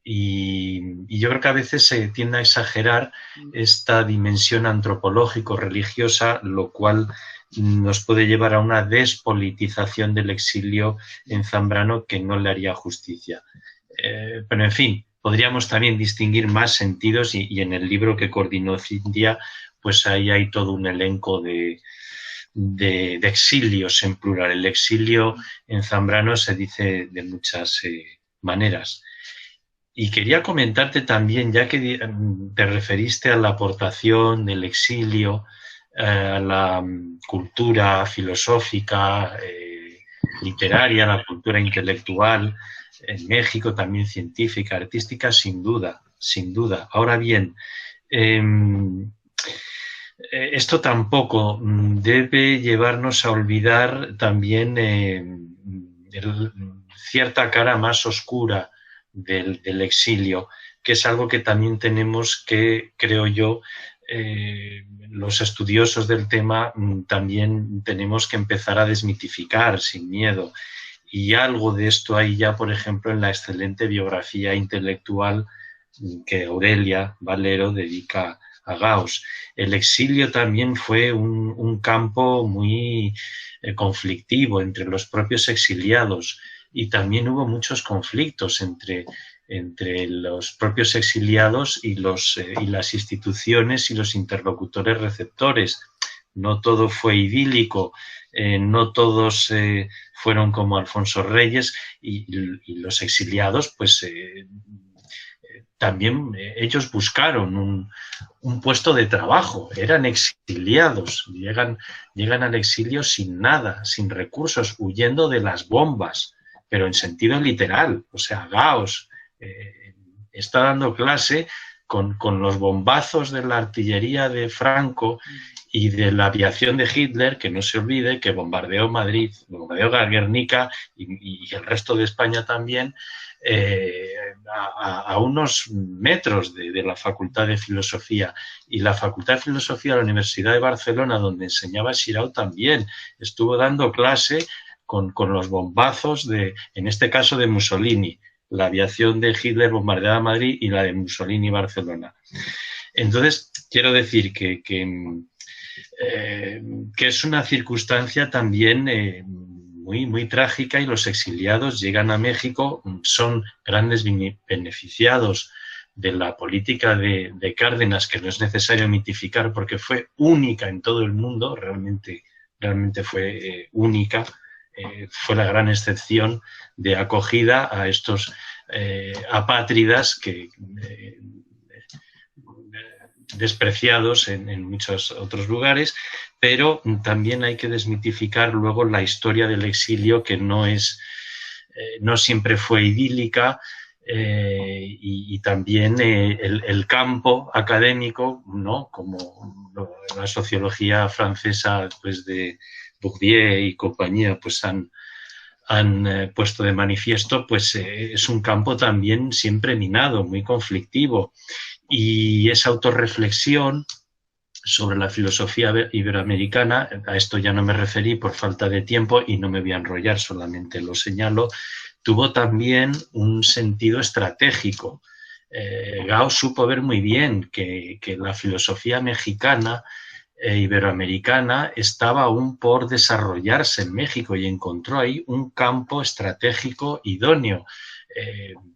Y yo creo que a veces se tiende a exagerar esta dimensión antropológico-religiosa, lo cual nos puede llevar a una despolitización del exilio en Zambrano que no le haría justicia. Pero, en fin, podríamos también distinguir más sentidos y en el libro que coordinó Cintia, pues ahí hay todo un elenco de exilios en plural. El exilio en Zambrano se dice de muchas maneras. Y quería comentarte también, ya que te referiste a la aportación del exilio a la cultura filosófica, literaria, la cultura intelectual, en México también científica, artística, sin duda, sin duda. Ahora bien, esto tampoco debe llevarnos a olvidar también cierta cara más oscura del exilio, que es algo que también tenemos que, creo yo, los estudiosos del tema también tenemos que empezar a desmitificar sin miedo. Y algo de esto hay ya, por ejemplo, en la excelente biografía intelectual que Aurelia Valero dedica a Gauss. El exilio también fue un campo muy conflictivo entre los propios exiliados, y también hubo muchos conflictos entre los propios exiliados y las instituciones y los interlocutores receptores. No todo fue idílico, no todos fueron como Alfonso Reyes, y los exiliados, pues también ellos buscaron un puesto de trabajo, eran exiliados, llegan al exilio sin nada, sin recursos, huyendo de las bombas, pero en sentido literal. O sea, Gauss está dando clase con los bombazos de la artillería de Franco y de la aviación de Hitler, que no se olvide que bombardeó Madrid, bombardeó Guernica y el resto de España también, a unos metros de la Facultad de Filosofía. Y la Facultad de Filosofía de la Universidad de Barcelona, donde enseñaba Xirau, también estuvo dando clase con los bombazos en este caso de Mussolini. La aviación de Hitler bombardeaba Madrid y la de Mussolini Barcelona. Entonces, quiero decir que es una circunstancia también muy, muy trágica, y los exiliados llegan a México, son grandes beneficiados de la política de Cárdenas, que no es necesario mitificar porque fue única en todo el mundo, realmente fue única. Fue la gran excepción de acogida a estos apátridas que despreciados en muchos otros lugares, pero también hay que desmitificar luego la historia del exilio, que no siempre fue idílica. y también el campo académico, ¿no? Como la sociología francesa, pues de Bourdieu y compañía, pues han puesto de manifiesto, pues es un campo también siempre minado, muy conflictivo. Y esa autorreflexión sobre la filosofía iberoamericana, a esto ya no me referí por falta de tiempo y no me voy a enrollar, solamente lo señalo, tuvo también un sentido estratégico. Gauss supo ver muy bien que la filosofía mexicana iberoamericana estaba aún por desarrollarse en México y encontró ahí un campo estratégico idóneo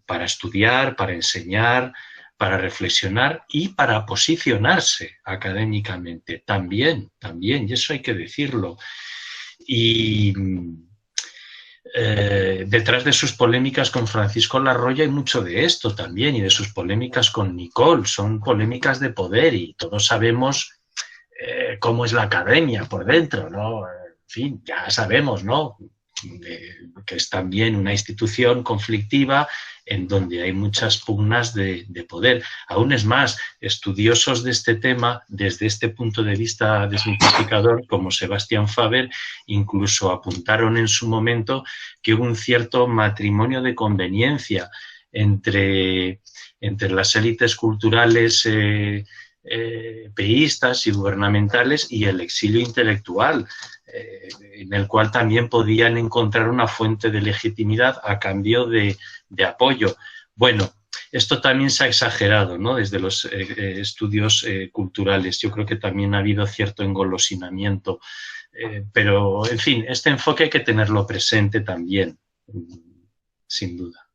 para estudiar, para enseñar, para reflexionar y para posicionarse académicamente. También, y eso hay que decirlo. Y detrás de sus polémicas con Francisco Larroya hay mucho de esto también, y de sus polémicas con Nicole. Son polémicas de poder y todos sabemos cómo es la academia por dentro, ¿no? En fin, ya sabemos, ¿no? Que es también una institución conflictiva en donde hay muchas pugnas de poder. Aún es más, estudiosos de este tema, desde este punto de vista desmitificador, como Sebastián Faber, incluso apuntaron en su momento que hubo un cierto matrimonio de conveniencia entre las élites culturales peístas y gubernamentales y el exilio intelectual, en el cual también podían encontrar una fuente de legitimidad a cambio de apoyo. Bueno, esto también se ha exagerado, ¿no? Desde los estudios culturales. Yo creo que también ha habido cierto engolosinamiento, pero, en fin, este enfoque hay que tenerlo presente también, sin duda.